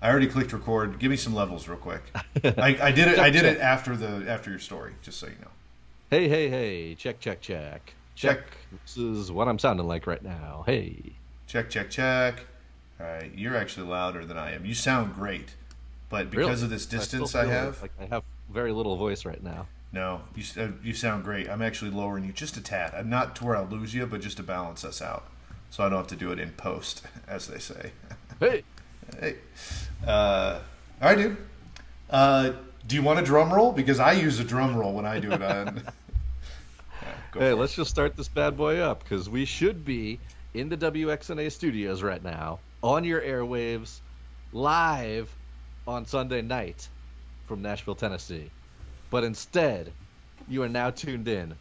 I already clicked record. Give me some levels real quick. I did it. Check, I did check. it after your story, just so you know. Hey, hey, hey. Check, check, check. Check. Check, This is what I'm sounding like right now. Hey. check, check, check. All right, you're actually louder than I am. You sound great, but Really? because of this I still distance I feel have, like I have very little voice right now. no, you sound great. I'm actually lowering you just a tad. I'm not to where I'll lose you, but just to balance us out, so I don't have to do it in post, as they say. Hey. Hey, all right, dude. Do you want a drum roll? Because I use a drum roll when I do it on. Yeah, go Hey, for it. let's just start this bad boy up because we should be in the WXNA studios right now on your airwaves live on Sunday night from Nashville, Tennessee. But instead, you are now tuned in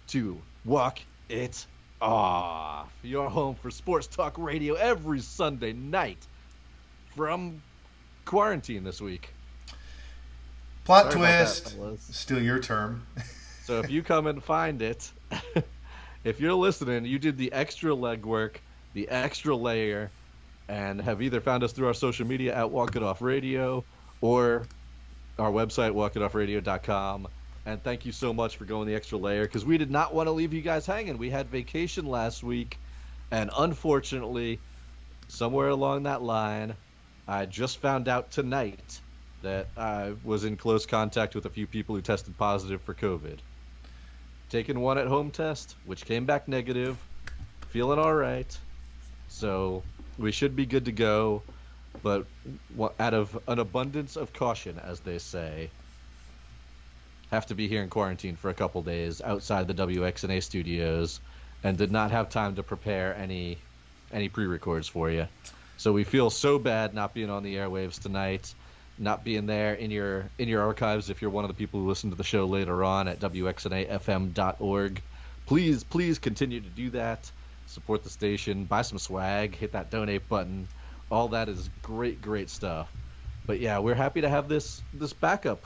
to Walk It Off, your home for sports talk radio every Sunday night from quarantine this week. Plot Sorry about that, twist. fellas. Still your term. So if you come and find it, if you're listening, you did the extra legwork, the extra layer, and have either found us through our social media at Walk It Off Radio or our website, walkitoffradio.com. And thank you so much for going the extra layer because we did not want to leave you guys hanging. We had vacation last week, and unfortunately, somewhere along that line, I just found out tonight that I was in close contact with a few people who tested positive for COVID. Taken one at home test, which came back negative. Feeling all right. So we should be good to go. But out of an abundance of caution, as they say, have to be here in quarantine for a couple days outside the WXNA studios and did not have time to prepare any pre-records for you. So we feel so bad not being on the airwaves tonight, not being there in your archives if you're one of the people who listen to the show later on at wxnafm.org. Please continue to do that. Support the station, buy some swag, hit that donate button. All that is great stuff. But yeah, we're happy to have this backup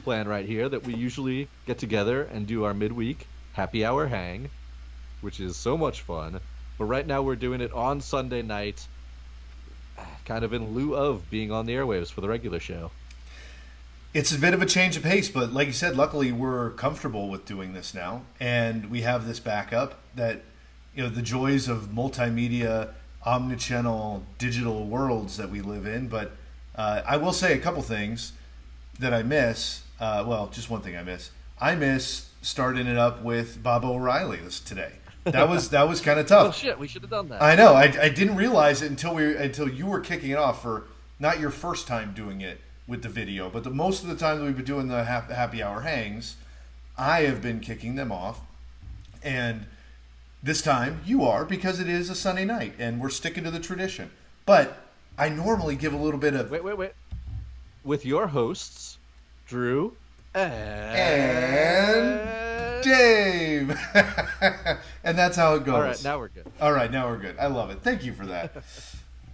plan right here that we usually get together and do our midweek happy hour hang, which is so much fun. But right now we're doing it on Sunday night, kind of in lieu of being on the airwaves for the regular show. It's a bit of a change of pace, but like you said, luckily we're comfortable with doing this now, and we have this backup that, the joys of multimedia, omnichannel, digital worlds that we live in. But I will say a couple things that I miss. Just one thing I miss. I miss starting it up with Bob O'Reilly today. That was kind of tough. Oh shit, we should have done that. I know. I didn't realize it until you were kicking it off for not your first time doing it with the video, but most of the time that we've been doing the happy hour hangs, I have been kicking them off, and this time you are because it is a Sunday night and we're sticking to the tradition. But I normally give a little bit of Wait. With your hosts, Drew and Dave. And that's how it goes. All right, now we're good. All right, now we're good. I love it. Thank you for that.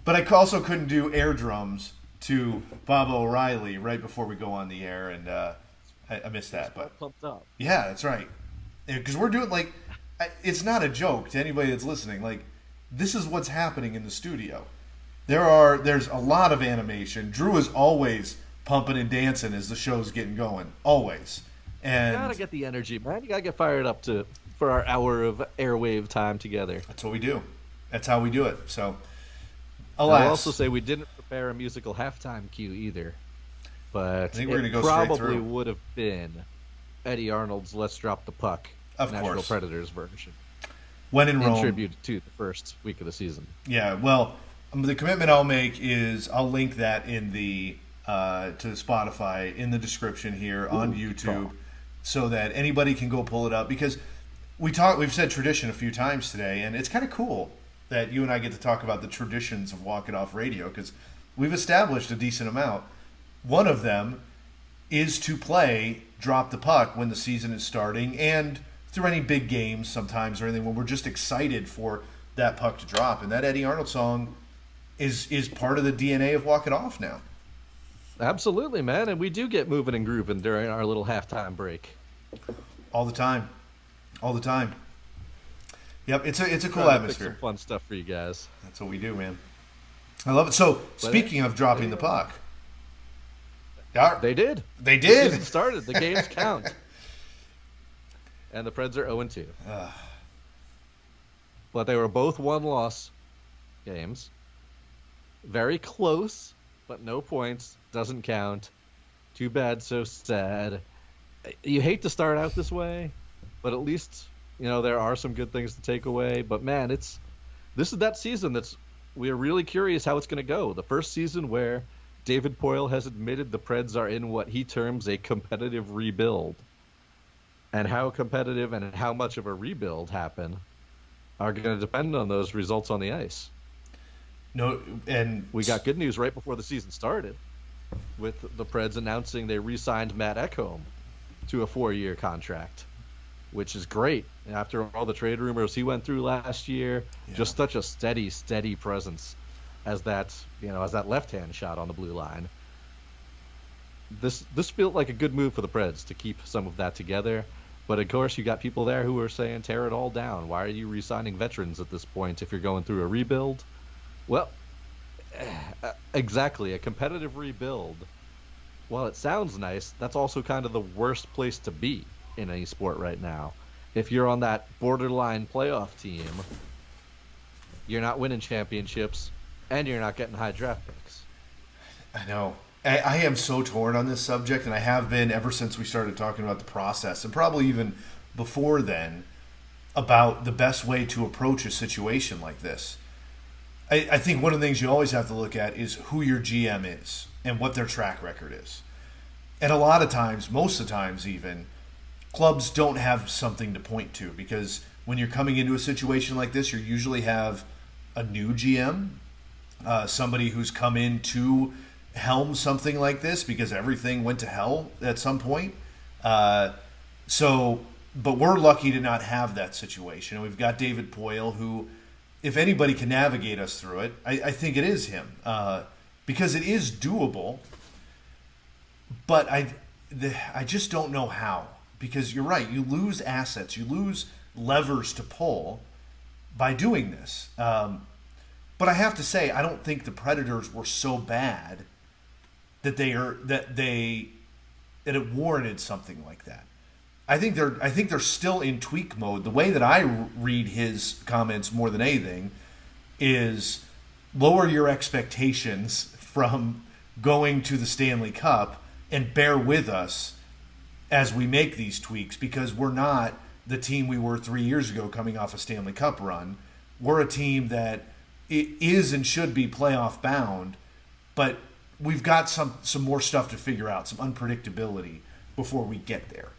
But I also couldn't do air drums to Bob O'Reilly right before we go on the air, and I missed that. But Pumped up. yeah, that's right. Because we're doing it's not a joke to anybody that's listening. This is what's happening in the studio. There's a lot of animation. Drew is always pumping and dancing as the show's getting going, always. And You gotta get the energy, man. You gotta get fired up for our hour of airwave time together. that's what we do. That's how we do it. So, I'll alas, also say we didn't prepare a musical halftime cue either, but think we're it gonna go straight probably through. would have been Eddie Arnold's "Let's Drop the Puck" Of Nashville course. Predators version, when in in Rome. tribute to the first week of the season. Yeah, well, the commitment I'll make is I'll link that in the to Spotify in the description here on YouTube, so that anybody can go pull it up. Because we've said tradition a few times today, and it's kind of cool that you and I get to talk about the traditions of Walk It Off Radio, because we've established a decent amount. One of them is to play Drop the Puck when the season is starting, and through any big games sometimes or anything when we're just excited for that puck to drop. And that Eddie Arnold song is part of the DNA of Walk It Off now. Absolutely, man, and we do get moving and grooving during our little halftime break. All the time. Yep, it's a cool Trying to pick atmosphere. some fun stuff for you guys. That's what we do, man. I love it. So, But speaking of dropping the puck, yeah, they did. They The did. season started. The games count. And the Preds are 0-2. But they were both one-loss games. Very close, but no points. Doesn't count. Too bad, so sad. You hate to start out this way, but at least, there are some good things to take away. But man, this is that season we're really curious how it's going to go. The first season where David Poile has admitted the Preds are in what he terms a competitive rebuild. And how competitive and how much of a rebuild happen are going to depend on those results on the ice. No, and we got good news right before the season started with the Preds announcing they re-signed Matt Ekholm to a 4-year contract, which is great. After all the trade rumors he went through last year, just such a steady presence as that left-hand shot on the blue line. This felt like a good move for the Preds to keep some of that together. But of course, you got people there who are saying, tear it all down. Why are you re-signing veterans at this point if you're going through a rebuild? Well, exactly. A competitive rebuild, while it sounds nice, that's also kind of the worst place to be in any sport right now. If you're on that borderline playoff team, you're not winning championships, and you're not getting high draft picks. I know. I am so torn on this subject, and I have been ever since we started talking about the process, and probably even before then, about the best way to approach a situation like this. I think one of the things you always have to look at is who your GM is and what their track record is. And a lot of times, most of the times even, clubs don't have something to point to, because when you're coming into a situation like this, you usually have a new GM, somebody who's come in to helm something like this because everything went to hell at some point. But we're lucky to not have that situation. We've got David Poile, who, if anybody can navigate us through it, I think it is him, because it is doable. But I just don't know how, because you're right. You lose assets, you lose levers to pull by doing this. But I have to say, I don't think the Predators were so bad that it warranted something like that. I think they're still in tweak mode. The way that I read his comments more than anything is lower your expectations from going to the Stanley Cup and bear with us as we make these tweaks, because we're not the team we were 3 years ago coming off a Stanley Cup run. We're a team that is and should be playoff bound, but we've got some more stuff to figure out, some unpredictability before we get there.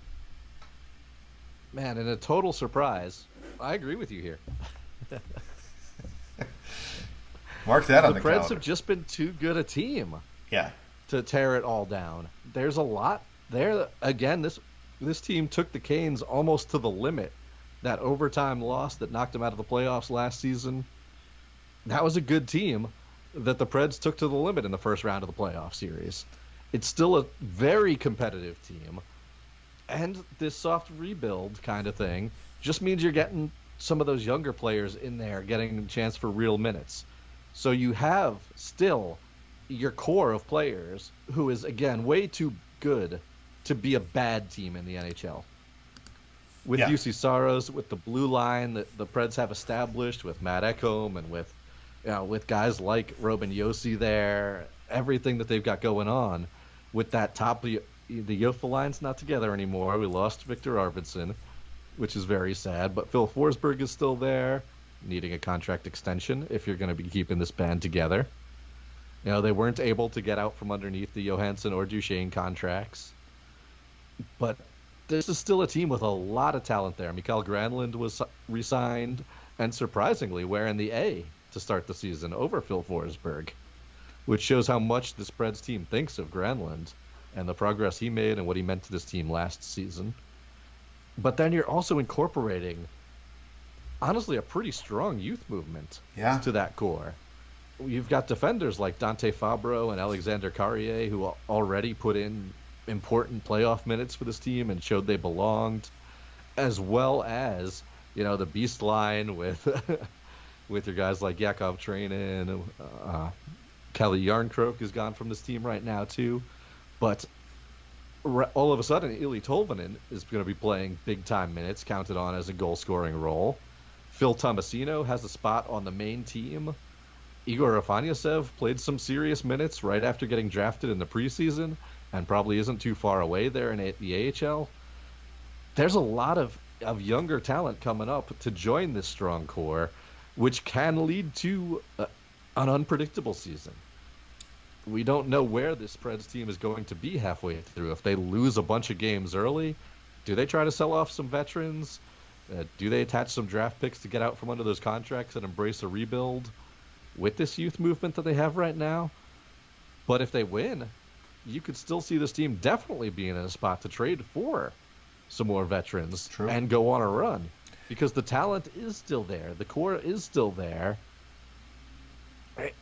Man, and a total surprise, I agree with you here. Mark that on the calendar. The Preds have just been too good a team. Yeah. To tear it all down. There's a lot there. Again, this team took the Canes almost to the limit. That overtime loss that knocked them out of the playoffs last season, that was a good team that the Preds took to the limit in the first round of the playoff series. It's still a very competitive team. And this soft rebuild kind of thing just means you're getting some of those younger players in there getting a chance for real minutes. So you have still your core of players who is, again, way too good to be a bad team in the NHL. With UC Saros, with the blue line that the Preds have established, with Matt Ekholm and with guys like Robin Josi there, everything that they've got going on, with that top, the Yofa line's not together anymore. We lost Victor Arvidsson, which is very sad, but Phil Forsberg is still there, needing a contract extension if you're going to be keeping this band together. They weren't able to get out from underneath the Johansson or Duchesne contracts, but this is still a team with a lot of talent there. Mikael Granlund was re-signed, and surprisingly wearing the A to start the season over Phil Forsberg, which shows how much the Preds team thinks of Granlund and the progress he made and what he meant to this team last season. But then you're also incorporating, honestly, a pretty strong youth movement to that core. You've got defenders like Dante Fabro and Alexander Carrier who already put in important playoff minutes for this team and showed they belonged, as well as, the beast line with with your guys like Yakov Trenin, Kelly Yarncroke is gone from this team right now too, but all of a sudden, Ili Tolvanen is going to be playing big-time minutes, counted on as a goal-scoring role. Phil Tomasino has a spot on the main team. Igor Afanasyev played some serious minutes right after getting drafted in the preseason and probably isn't too far away there in the AHL. There's a lot of younger talent coming up to join this strong core, which can lead to an unpredictable season. We don't know where this Preds team is going to be halfway through. If they lose a bunch of games early, do they try to sell off some veterans? Do they attach some draft picks to get out from under those contracts and embrace a rebuild with this youth movement that they have right now? But if they win, you could still see this team definitely being in a spot to trade for some more veterans and go on a run, because the talent is still there. The core is still there.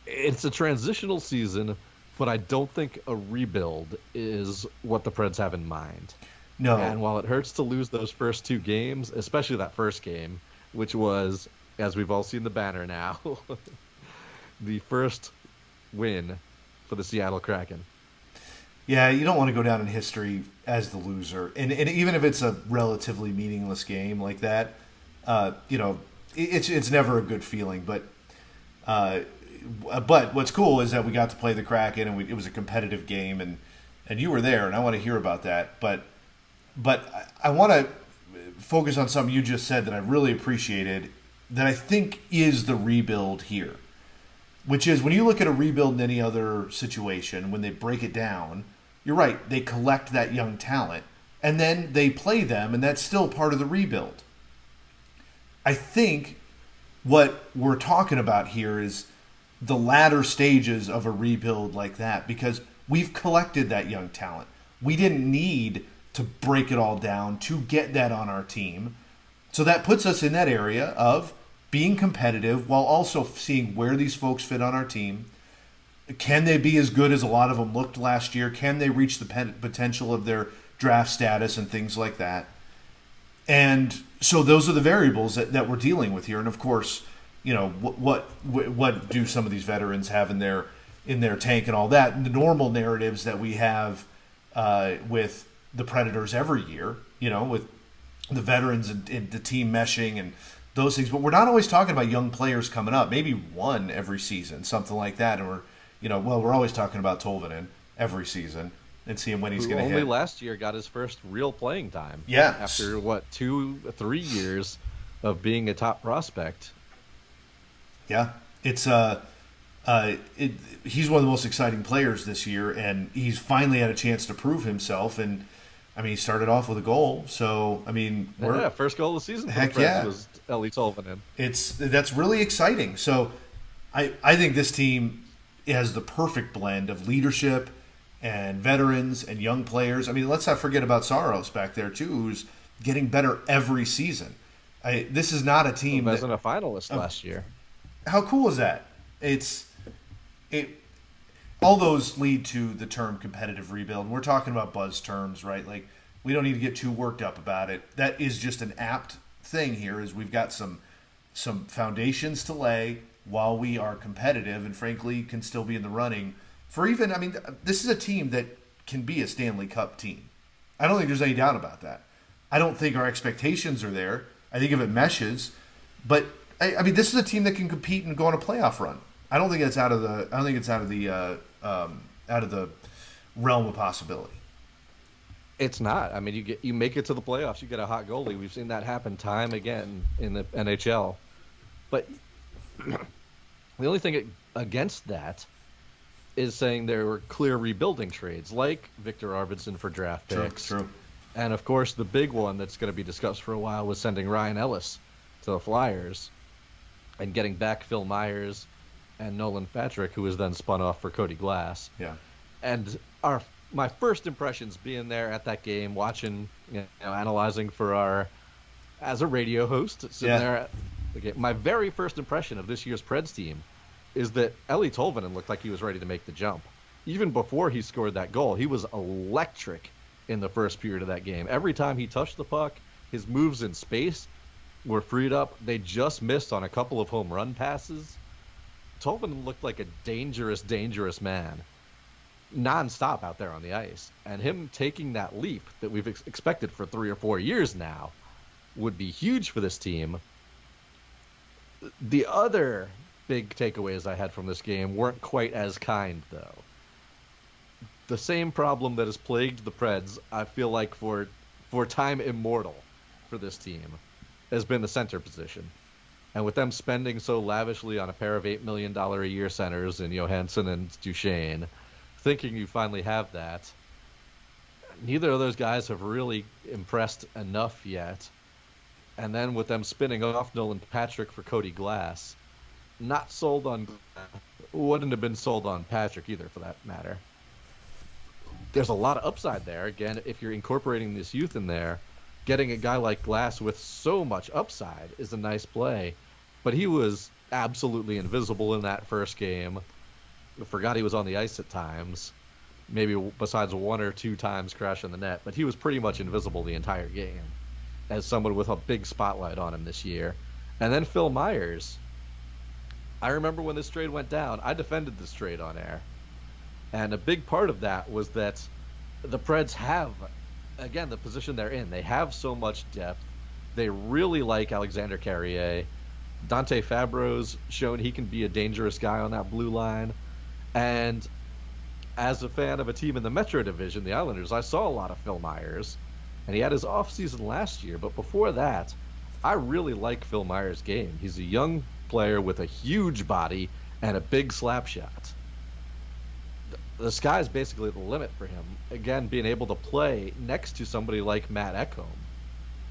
It's a transitional season, but I don't think a rebuild is what the Preds have in mind. No. And while it hurts to lose those first two games, especially that first game, which was, as we've all seen the banner now, the first win for the Seattle Kraken. Yeah, you don't want to go down in history as the loser. And even if it's a relatively meaningless game like that, it's never a good feeling. But what's cool is that we got to play the Kraken, and it was a competitive game, and you were there, and I want to hear about that. But I want to focus on something you just said that I really appreciated, that I think is the rebuild here, which is when you look at a rebuild in any other situation, when they break it down, you're right, they collect that young talent, and then they play them, and that's still part of the rebuild. I think what we're talking about here is the latter stages of a rebuild like that, because we've collected that young talent. We didn't need to break it all down to get that on our team. So that puts us in that area of being competitive while also seeing where these folks fit on our team. Can they be as good as a lot of them looked last year? Can they reach the potential of their draft status and things like that? And so those are the variables that we're dealing with here. And of course, what do some of these veterans have in their tank and all that? And the normal narratives that we have with the Predators every year, with the veterans and the team meshing and those things. But we're not always talking about young players coming up. Maybe one every season, something like that. Or, we're always talking about Tolvanen every season and seeing when he's going to hit. Only last year got his first real playing time. Yeah. After, 2-3 years of being a top prospect. Yeah. It's he's one of the most exciting players this year, and he's finally had a chance to prove himself. And he started off with a goal. So, first goal of the season for heck the Preds yeah. was Eli Tolvanen. That's really exciting. So, I think this team has the perfect blend of leadership and veterans and young players. Let's not forget about Saros back there too, who's getting better every season. This is not a team that wasn't a finalist last year. How cool is that? All those lead to the term competitive rebuild. And we're talking about buzz terms, right? Like, we don't need to get too worked up about it. That is just an apt thing here, is we've got some foundations to lay while we are competitive and, frankly, can still be in the running for even, this is a team that can be a Stanley Cup team. I don't think there's any doubt about that. I don't think our expectations are there. I think if it meshes, but this is a team that can compete and go on a playoff run. I don't think it's out of the realm of possibility. It's not. You make it to the playoffs, you get a hot goalie. We've seen that happen time again in the NHL. But the only thing against that is saying there were clear rebuilding trades, like Victor Arvidsson for draft picks. True. And of course, the big one that's going to be discussed for a while was sending Ryan Ellis to the Flyers and getting back Phil Myers and Nolan Patrick, who was then spun off for Cody Glass. Yeah. And my first impressions being there at that game, watching, analyzing as a radio host, sitting there at the game, my very first impression of this year's Preds team is that Eli Tolvanen looked like he was ready to make the jump. Even before he scored that goal, he was electric in the first period of that game. Every time he touched the puck, his moves in space were freed up. They just missed on a couple of home run passes. Tolman looked like a dangerous, dangerous man, nonstop out there on the ice. And him taking that leap that we've expected for 3 or 4 years now would be huge for this team. The other big takeaways I had from this game weren't quite as kind, though. The same problem that has plagued the Preds, I feel like for time immortal for this team, has been the center position. And with them spending so lavishly on a pair of $8 million a year centers in Johansson and Duchesne, thinking you finally have that, neither of those guys have really impressed enough yet. And then with them spinning off Nolan Patrick for Cody Glass, not sold on Glass, wouldn't have been sold on Patrick either, for that matter. There's a lot of upside there. Again, if you're incorporating this youth in there, getting a guy like Glass with so much upside is a nice play. But he was absolutely invisible in that first game. I forgot he was on the ice at times, maybe besides 1 or 2 times crashing the net. But he was pretty much invisible the entire game as someone with a big spotlight on him this year. And then Phil Myers. I remember when this trade went down, I defended this trade on air. And a big part of that was that the Preds have, again, the position they're in. They have so much depth. They really like Alexander Carrier. Dante Fabro's shown he can be a dangerous guy on that blue line. And as a fan of a team in the Metro Division, the Islanders, I saw a lot of Phil Myers. And he had his offseason last year. But before that, I really like Phil Myers' game. He's a young player with a huge body and a big slap shot. The sky's basically the limit for him. Again, being able to play next to somebody like Matt Ekholm,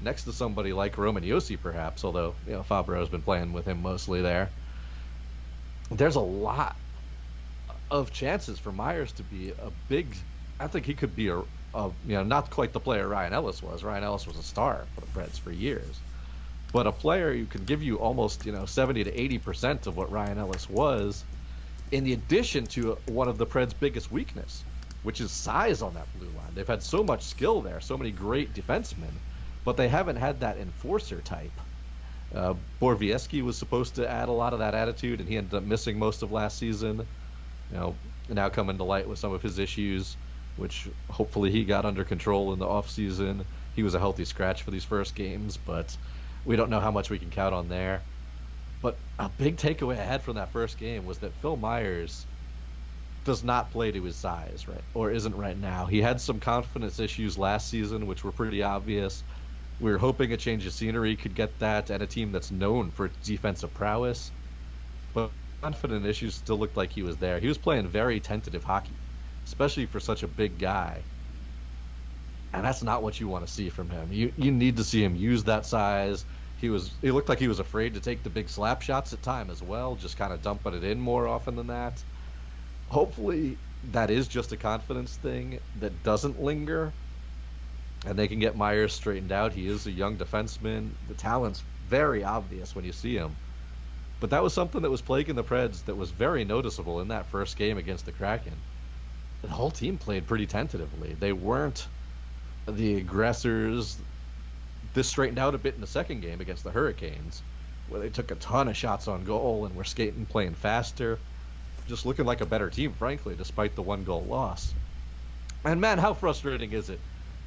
next to somebody like Roman Josi, perhaps, although Fabro's been playing with him mostly there. There's a lot of chances for Myers to be a big. I think he could be a not quite the player Ryan Ellis was. Ryan Ellis was a star for the Preds for years, but a player who can give you almost 70 to 80% of what Ryan Ellis was. In addition to one of the Preds' biggest weakness, which is size on that blue line. They've had so much skill there, so many great defensemen, but they haven't had that enforcer type. Borvieski was supposed to add a lot of that attitude, and he ended up missing most of last season. Now coming to light with some of his issues, which hopefully he got under control in the offseason. He was a healthy scratch for these first games, but we don't know how much we can count on there. But a big takeaway I had from that first game was that Phil Myers does not play to his size, right? Or isn't right now. He had some confidence issues last season, which were pretty obvious. We were hoping a change of scenery could get that, and a team that's known for its defensive prowess. But confidence issues still looked like he was there. He was playing very tentative hockey, especially for such a big guy. And that's not what you want to see from him. You need to see him use that size. He looked like he was afraid to take the big slap shots at time as well, just kind of dumping it in more often than that. Hopefully that is just a confidence thing that doesn't linger, and they can get Myers straightened out. He is a young defenseman. The talent's very obvious when you see him. But that was something that was plaguing the Preds that was very noticeable in that first game against the Kraken. The whole team played pretty tentatively. They weren't the aggressors. This straightened out a bit in the second game against the Hurricanes, where they took a ton of shots on goal and were skating, playing faster, just looking like a better team, frankly, despite the 1-goal loss. And man, how frustrating is it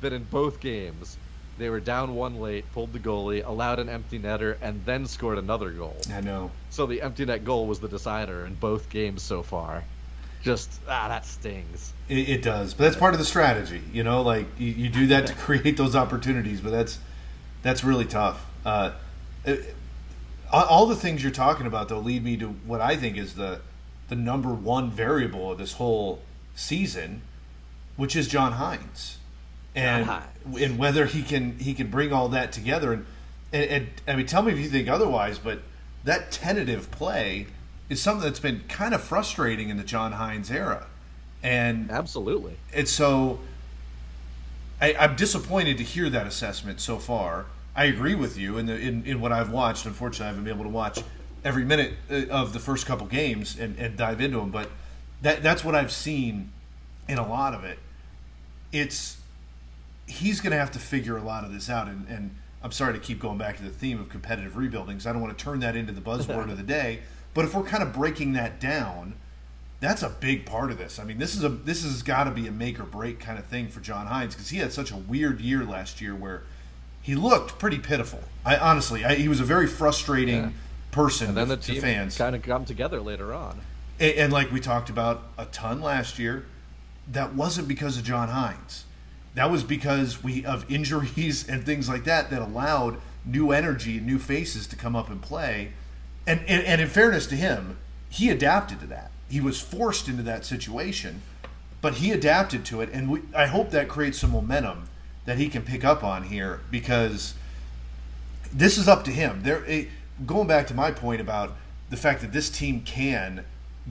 that in both games they were down 1 late, pulled the goalie, allowed an empty netter, and then scored another goal. I know. So the empty net goal was the decider in both games so far. Just, that stings. It does, but that's part of the strategy. You do that to create those opportunities, but that's really tough. All the things you're talking about, though, lead me to what I think is the number one variable of this whole season, which is John Hines, and whether he can bring all that together. And I mean, tell me if you think otherwise, but that tentative play is something that's been kind of frustrating in the John Hines era. And absolutely, it's so. I'm disappointed to hear that assessment so far. I agree with you in what I've watched. Unfortunately, I haven't been able to watch every minute of the first couple games and dive into them, but that's what I've seen in a lot of it. He's going to have to figure a lot of this out, and I'm sorry to keep going back to the theme of competitive rebuilding, because I don't want to turn that into the buzzword of the day, But if we're kind of breaking that down, that's a big part of this. I mean, this has got to be a make or break kind of thing for John Hines, because he had such a weird year last year where he looked pretty pitiful. He was a very frustrating person and then the to team fans. kind of come together later on. And like we talked about a ton last year, that wasn't because of John Hines. That was because of injuries and things like that allowed new energy, new faces to come up and play. And in fairness to him, he adapted to that. He was forced into that situation, but he adapted to it. And I hope that creates some momentum that he can pick up on here, because this is up to him. Going back to my point about the fact that this team can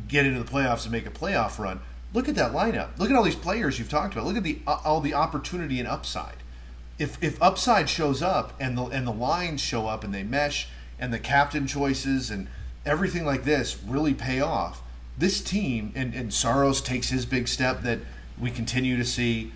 get into the playoffs and make a playoff run, look at that lineup. Look at all these players you've talked about. Look at all the opportunity and upside. If upside shows up and the lines show up and they mesh and the captain choices and everything like this really pay off, this team, and Saros takes his big step that we continue to see,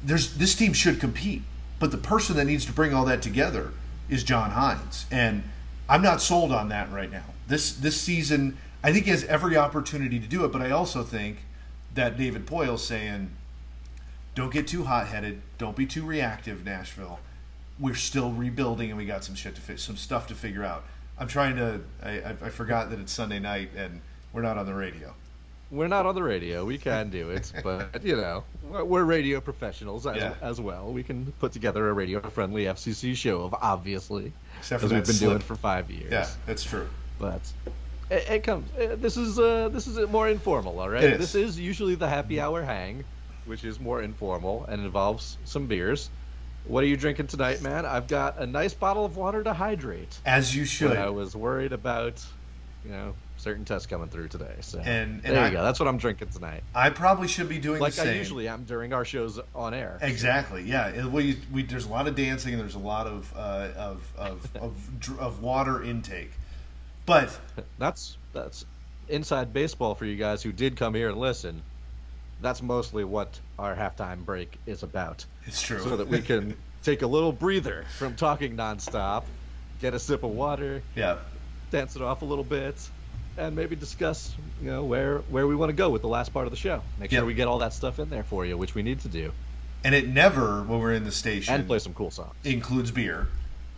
this team should compete. But the person that needs to bring all that together is John Hines. And I'm not sold on that right now. This season, I think he has every opportunity to do it, but I also think that David Poyle's saying, don't get too hot-headed, don't be too reactive, Nashville. We're still rebuilding, and we got some stuff to figure out. I'm trying to. I forgot that it's Sunday night, and we're not on the radio. We're not on the radio. We can do it, but we're radio professionals as well. We can put together a radio-friendly FCC show, obviously, except for as that we've been slip. doing for 5 years. Yeah, that's true. But it comes. This is more informal, all right. This is usually the happy hour hang, which is more informal and involves some beers. What are you drinking tonight, man? I've got a nice bottle of water to hydrate. As you should. I was worried about, certain tests coming through today. So and there you go. That's what I'm drinking tonight. I probably should be doing the same. Like I usually am during our shows on air. Exactly. Yeah. There's a lot of dancing and there's a lot of water intake. But that's inside baseball for you guys who did come here and listen. That's mostly what our halftime break is about. It's true. So that we can take a little breather from talking nonstop, get a sip of water, dance it off a little bit, and maybe discuss, where we want to go with the last part of the show. Make sure we get all that stuff in there for you, which we need to do. And it never, when we're in the station, and play some cool songs, includes beer.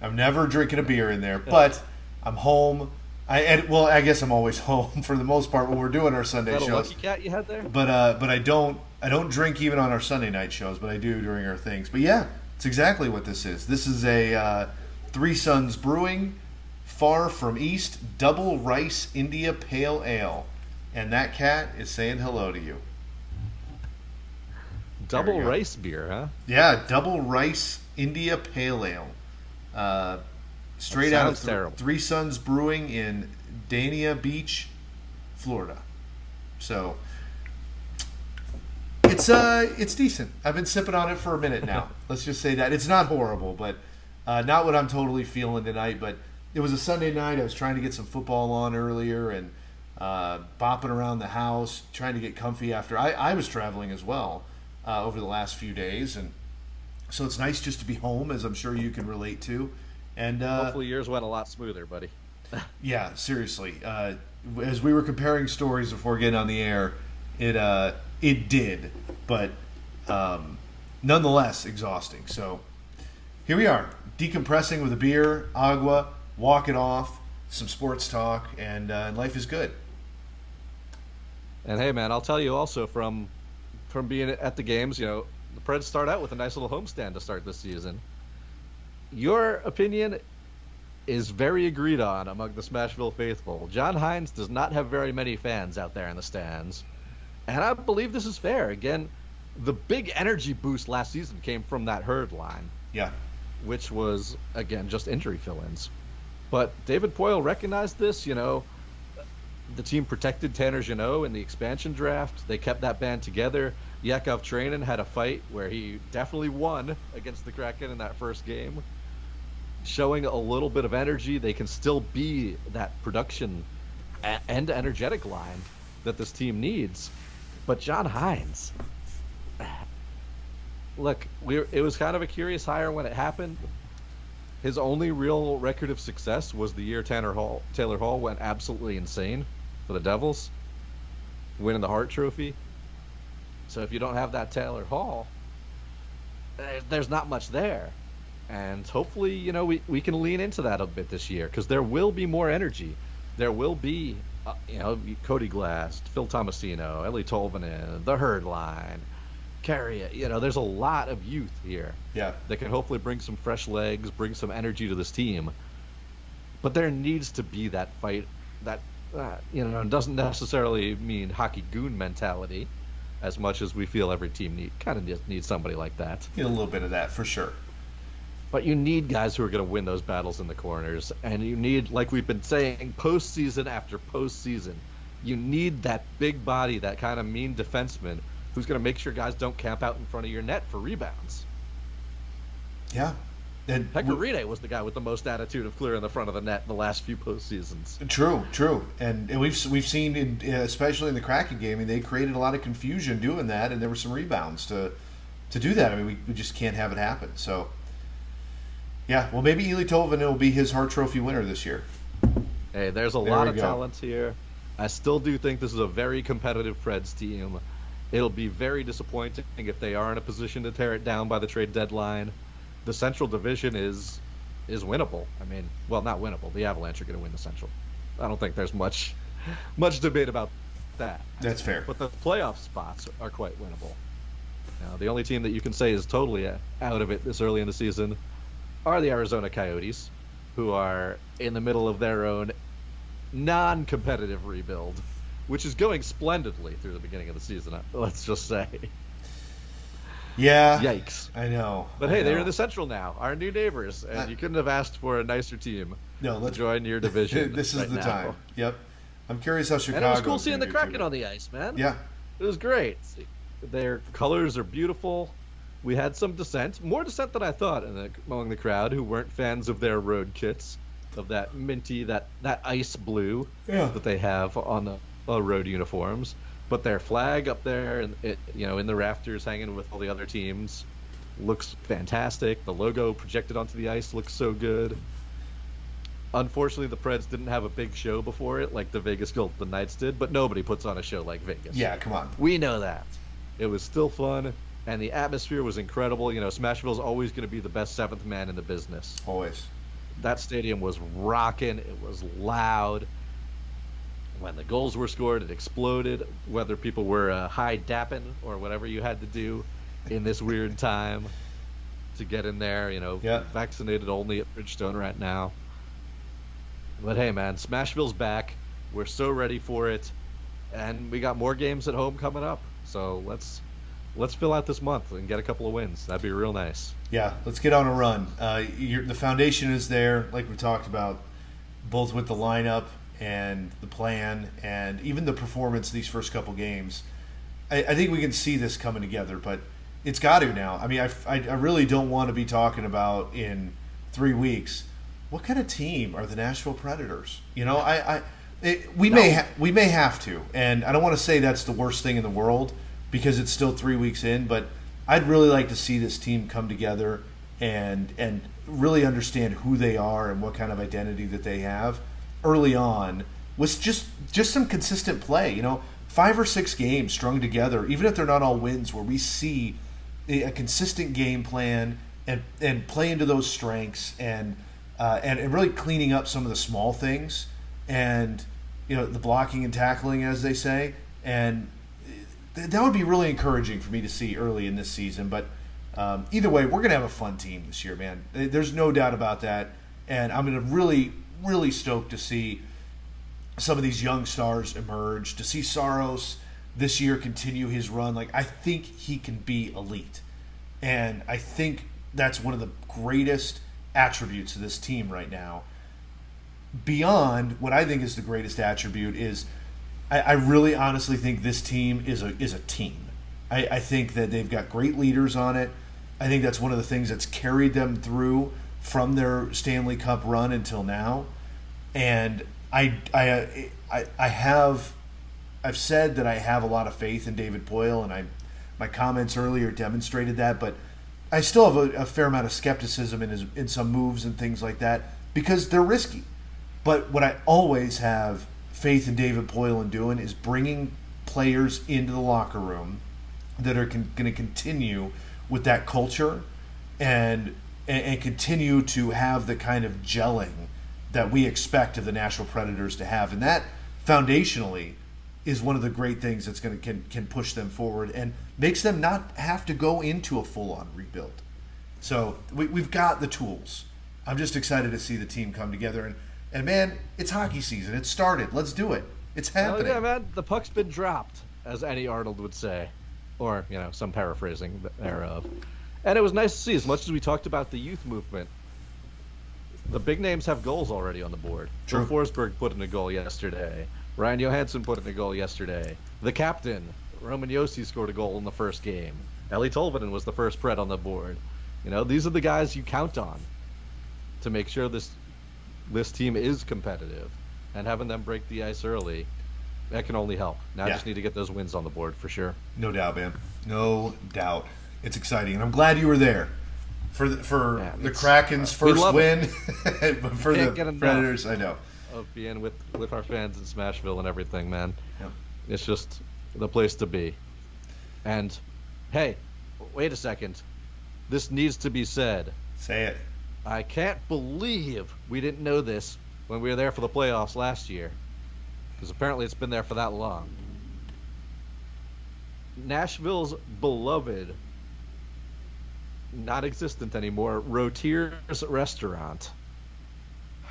I'm never drinking a beer in there, but I'm home. I guess I'm always home for the most part when we're doing our Sunday shows. Is that a Lucky Cat you had there? But I don't drink even on our Sunday night shows, but I do during our things. But yeah, it's exactly what this is. This is a Three Sons Brewing Far From East Double Rice India Pale Ale, and that cat is saying hello to you. Double rice beer, huh? Yeah, Double Rice India Pale Ale. Straight out of Three Sons Brewing in Dania Beach, Florida. So it's decent. I've been sipping on it for a minute now. Let's just say that. It's not horrible, but not what I'm totally feeling tonight. But it was a Sunday night. I was trying to get some football on earlier and bopping around the house, trying to get comfy after. I was traveling as well over the last few days. And so it's nice just to be home, as I'm sure you can relate to. And hopefully yours went a lot smoother, buddy. Yeah, seriously. As we were comparing stories before getting on the air, it did, but nonetheless exhausting. So here we are, decompressing with a beer, agua, walking off, some sports talk, and life is good. And hey, man, I'll tell you also from being at the games, the Preds start out with a nice little homestand to start this season. Your opinion is very agreed on among the Smashville faithful. John Hines does not have very many fans out there in the stands. And I believe this is fair. Again, the big energy boost last season came from that Herd line. Yeah. Which was, again, just injury fill-ins. But David Poyle recognized this, The team protected Tanner Jeannot in the expansion draft. They kept that band together. Yakov Trenin had a fight where he definitely won against the Kraken in that first game. Showing a little bit of energy, they can still be that production and energetic line that this team needs. But John Hines, look, it was kind of a curious hire when it happened. His only real record of success was the year Taylor Hall went absolutely insane for the Devils, winning the Hart Trophy. So if you don't have that Taylor Hall, there's not much there. And hopefully, we can lean into that a bit this year because there will be more energy. There will be, Cody Glass, Phil Tomasino, Ellie Tolvanen, the Herd Line, Carey. There's a lot of youth here. Yeah. That can hopefully bring some fresh legs, bring some energy to this team. But there needs to be that fight that, doesn't necessarily mean hockey goon mentality as much as we feel every team needs somebody like that. Get a little bit of that for sure. But you need guys who are going to win those battles in the corners. And you need, like we've been saying, postseason after postseason, you need that big body, that kind of mean defenseman who's going to make sure guys don't camp out in front of your net for rebounds. Yeah. Pekka Rinne was the guy with the most attitude of clearing the front of the net in the last few postseasons. True. And we've seen, especially in the Kraken game, they created a lot of confusion doing that, and there were some rebounds to do that. We just can't have it happen. So, yeah, well, maybe Eeli Tolvanen will be his Hart Trophy winner this year. Hey, there's a lot of talent here. I still do think this is a very competitive Preds team. It'll be very disappointing if they are in a position to tear it down by the trade deadline. The Central Division is winnable. Not winnable. The Avalanche are going to win the Central. I don't think there's much debate about that. That's fair. But the playoff spots are quite winnable. Now, the only team that you can say is totally out of it this early in the season are the Arizona Coyotes, who are in the middle of their own non-competitive rebuild, which is going splendidly through the beginning of the season, let's just say. Yeah. Yikes. I know. But hey, they're in the Central now, our new neighbors, and you couldn't have asked for a nicer team to join your division. This is the time. Yep. I'm curious how Chicago. And it was cool seeing the Kraken on the ice, man. Yeah. It was great. Their colors are beautiful. We had some dissent, more dissent than I thought among the crowd who weren't fans of their road kits, of that minty, that ice blue that they have on the road uniforms. But their flag up there, in the rafters, hanging with all the other teams, looks fantastic. The logo projected onto the ice looks so good. Unfortunately, the Preds didn't have a big show before it, like the Vegas Golden Knights did. But nobody puts on a show like Vegas. Yeah, come on. We know that. It was still fun, and the atmosphere was incredible. Smashville's always going to be the best seventh man in the business. Always. That stadium was rocking. It was loud. When the goals were scored, it exploded. Whether people were high dapping or whatever you had to do in this weird time to get in there, vaccinated only at Bridgestone right now. But hey, man, Smashville's back. We're so ready for it, and we got more games at home coming up. So let's fill out this month and get a couple of wins. That'd be real nice. Yeah, let's get on a run. The foundation is there, like we talked about, both with the lineup and the plan and even the performance these first couple games. I think we can see this coming together, but it's got to now. I really don't want to be talking about in 3 weeks what kind of team are the Nashville Predators. We may have to, and I don't want to say that's the worst thing in the world because it's still 3 weeks in, but I'd really like to see this team come together and really understand who they are and what kind of identity that they have early on with just some consistent play. 5 or 6 games strung together, even if they're not all wins, where we see a consistent game plan and play into those strengths and really cleaning up some of the small things and the blocking and tackling, as they say, and that would be really encouraging for me to see early in this season. But either way, we're gonna have a fun team this year, man. There's no doubt about that, and I'm gonna really stoked to see some of these young stars emerge, to see Saros this year continue his run. I think he can be elite, and I think that's one of the greatest attributes of this team right now. Beyond what I think is the greatest attribute is I really honestly think this team is a team. I think that they've got great leaders on it. I think that's one of the things that's carried them through from their Stanley Cup run until now. And I've said that I have a lot of faith in David Poile, and my comments earlier demonstrated that, but I still have a fair amount of skepticism in some moves and things like that because they're risky. But what I always have faith in David Poile doing is bringing players into the locker room that are going to continue with that culture and continue to have the kind of gelling that we expect of the Nashville Predators to have. And that foundationally is one of the great things that's going to can push them forward and makes them not have to go into a full-on rebuild. So we've got the tools. I'm just excited to see the team come together. And man, it's hockey season. It started. Let's do it. It's happening. Oh, yeah, man. The puck's been dropped, as Eddie Arnold would say. Or, some paraphrasing thereof. And it was nice to see, as much as we talked about the youth movement, the big names have goals already on the board. True. Joe Forsberg put in a goal yesterday. Ryan Johansson put in a goal yesterday. The captain, Roman Josi, scored a goal in the first game. Ellie Tolvanen was the first Pred on the board. These are the guys you count on to make sure this team is competitive. And having them break the ice early, that can only help. Now I just need to get those wins on the board for sure. No doubt, man. No doubt. It's exciting. And I'm glad you were there for the Kraken's first win. But for the Predators, I know. Of being with our fans in Smashville and everything, man. Yep. It's just the place to be. And, hey, wait a second. This needs to be said. Say it. I can't believe we didn't know this when we were there for the playoffs last year. Because apparently it's been there for that long. Nashville's beloved, not existent anymore, Rotier's Restaurant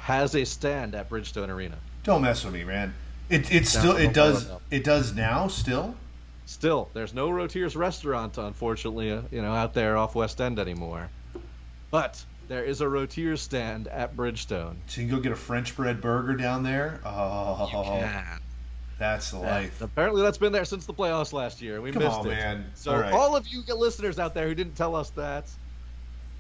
has a stand at Bridgestone Arena. Don't mess with me, man. It does now still. Still, there's no Rotier's Restaurant, unfortunately, out there off West End anymore. But there is a Rotier's stand at Bridgestone. So you can go get a French bread burger down there. Oh, you can. That's the life. Apparently, that's been there since the playoffs last year. We missed it. Man. So all of you listeners out there who didn't tell us that,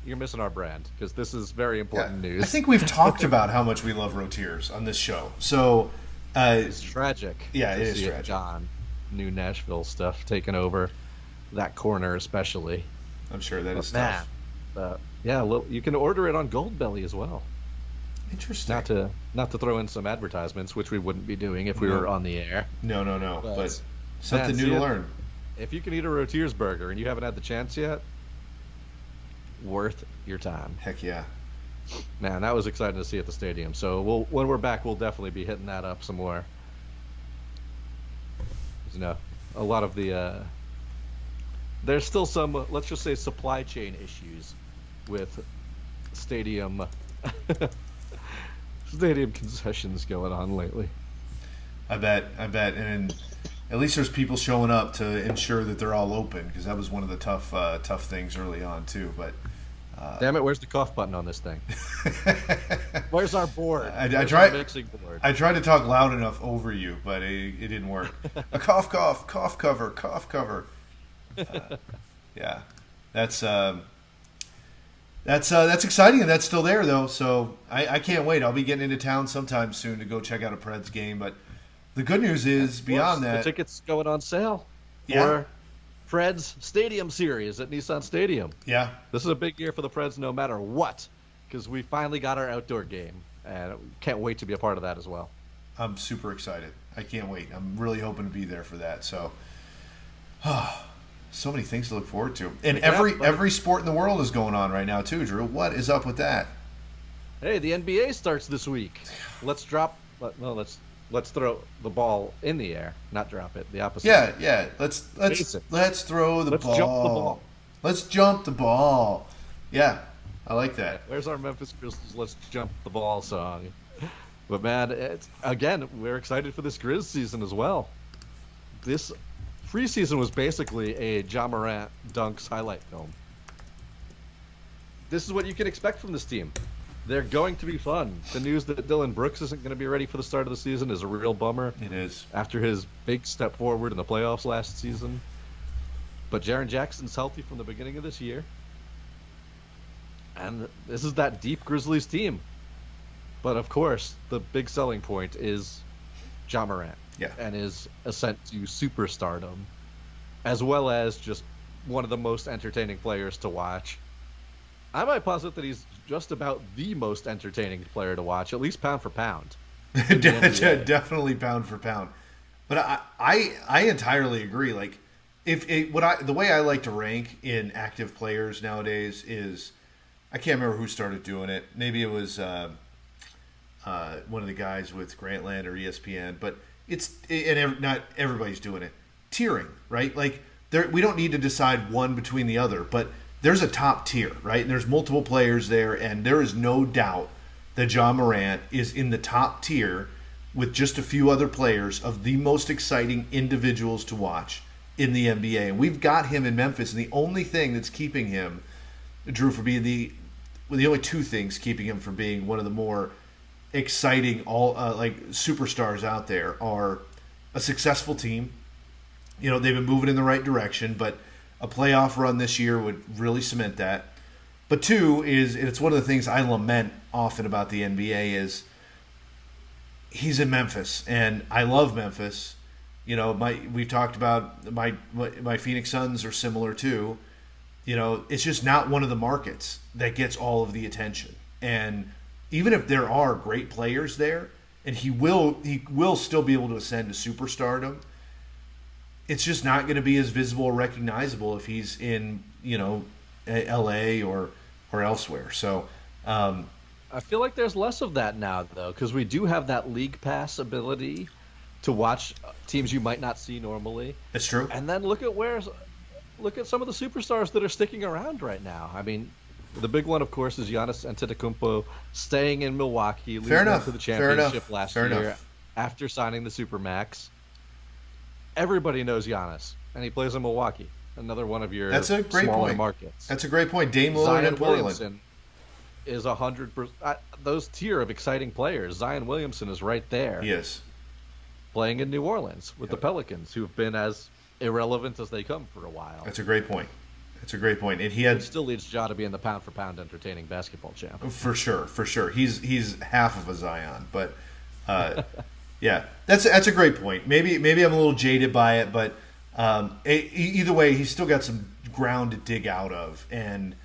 you're missing our brand because this is very important news. I think we've talked about how much we love Rotiers on this show. So it's tragic. Yeah, it is tragic. John, new Nashville stuff taking over that corner, especially. I'm sure that is tough. You can order it on Goldbelly as well. Interesting. Not to throw in some advertisements, which we wouldn't be doing if we were on the air. No. But something new to learn. If you can eat a Rotier's burger and you haven't had the chance yet, worth your time. Heck yeah. Man, that was exciting to see at the stadium. So when we're back, we'll definitely be hitting that up some more. A lot of the there's still some, let's just say, supply chain issues with stadium concessions going on lately. I bet, and at least there's people showing up to ensure that they're all open because that was one of the tough things early on too. But damn it, where's the cough button on this thing? Where's our board? I tried to talk loud enough over you, but it didn't work. A cough cover. Yeah, that's exciting, and that's still there though. So I can't wait. I'll be getting into town sometime soon to go check out a Preds game. But the good news is, beyond that, the tickets going on sale for Preds Stadium Series at Nissan Stadium. Yeah, this is a big year for the Preds, no matter what, because we finally got our outdoor game, and can't wait to be a part of that as well. I'm super excited. I can't wait. I'm really hoping to be there for that. So. So many things to look forward to, and every sport in the world is going on right now too. Drew, what is up with that? Hey, the NBA starts this week. Let's throw the ball in the air, not drop it. The opposite. Yeah. Let's throw the ball. Let's jump the ball. Let's jump the ball. Yeah, I like that. Where's our Memphis Grizzlies "Let's Jump the Ball" song? But man, we're excited for this Grizz season as well. This preseason was basically a Ja Morant dunks highlight film. This is what you can expect from this team. They're going to be fun. The news that Dylan Brooks isn't going to be ready for the start of the season is a real bummer. It is. After his big step forward in the playoffs last season. But Jaren Jackson's healthy from the beginning of this year. And this is that deep Grizzlies team. But of course, the big selling point is Ja Morant. Yeah. And his ascent to superstardom, as well as just one of the most entertaining players to watch I might posit that he's just about the most entertaining player to watch, at least pound for pound, in the NBA. Definitely pound for pound. But I entirely agree. Like, if it, what I the way I like to rank in active players nowadays is, I can't remember who started doing it. Maybe it was one of the guys with Grantland or ESPN, but not everybody's doing it. Tiering, right? Like, we don't need to decide one between the other, but there's a top tier, right? And there's multiple players there, and there is no doubt that John Morant is in the top tier with just a few other players of the most exciting individuals to watch in the NBA. And we've got him in Memphis, and the only thing that's keeping him, Drew, for being the only two things keeping him from being one of the more exciting superstars out there are a successful team. You know, they've been moving in the right direction, but a playoff run this year would really cement that. But two is, and it's one of the things I lament often about the NBA, is he's in Memphis, and I love Memphis. You know, we've talked about my Phoenix Suns are similar too. You know, it's just not one of the markets that gets all of the attention. And even if there are great players there, and he will still be able to ascend to superstardom, it's just not going to be as visible or recognizable if he's in, LA or elsewhere. So I feel like there's less of that now, though, because we do have that league pass ability to watch teams you might not see normally. That's true. And then look at some of the superstars that are sticking around right now. I mean, the big one, of course, is Giannis Antetokounmpo staying in Milwaukee, losing them to the championship last year after signing the Supermax. Everybody knows Giannis, and he plays in Milwaukee, another one of your smaller markets. That's a great point. Dame Lillard in Portland Williamson is 100%. Those tier of exciting players. Zion Williamson is right there. Yes. Playing in New Orleans with the Pelicans, who've been as irrelevant as they come for a while. That's a great point. And it still leads Ja to being the pound for pound entertaining basketball champ. For sure. He's half of a Zion, but yeah, that's a great point. Maybe I'm a little jaded by it, but either way, he's still got some ground to dig out of and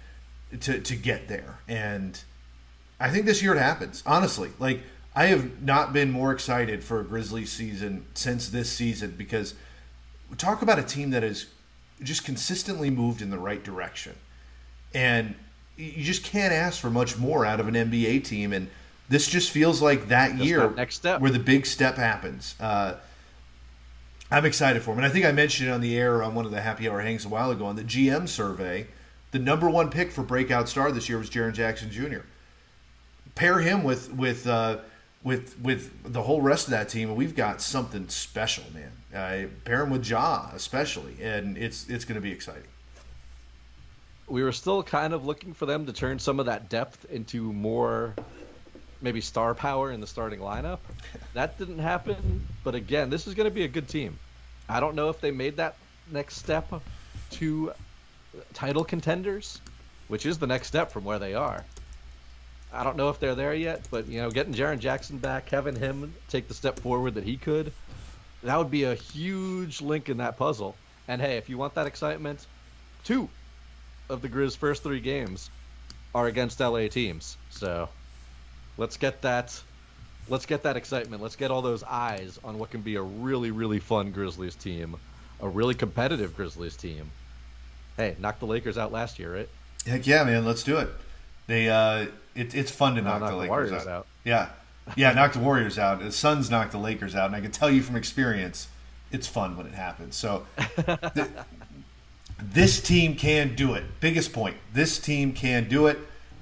to get there. And I think this year it happens. Honestly, like, I have not been more excited for a Grizzlies season since this season, because we talk about a team that has just consistently moved in the right direction, and you just can't ask for much more out of an NBA team. And this just feels like that year next step where the big step happens. I'm excited for him. And I think I mentioned it on the air on one of the Happy Hour hangs a while ago on the GM survey. The number one pick for breakout star this year was Jaren Jackson Jr. Pair him with the whole rest of that team, and we've got something special, man. Pair him with Ja, especially, and it's going to be exciting. We were still kind of looking for them to turn some of that depth into more maybe star power in the starting lineup. That didn't happen, but again, this is going to be a good team. I don't know if they made that next step to title contenders, which is the next step from where they are. I don't know if they're there yet, but getting Jaren Jackson back, having him take the step forward that he could, that would be a huge link in that puzzle. And hey, if you want that excitement, 2 of the Grizz' first 3 games are against LA teams. So let's get that excitement. Let's get all those eyes on what can be a really, really fun Grizzlies team, a really competitive Grizzlies team. Hey, knocked the Lakers out last year, right? Heck yeah, man, let's do it. It's fun to knock the Lakers out. Yeah, knock the Warriors out. The Suns knocked the Lakers out, and I can tell you from experience, it's fun when it happens. So this team can do it. Biggest point. This team can do it,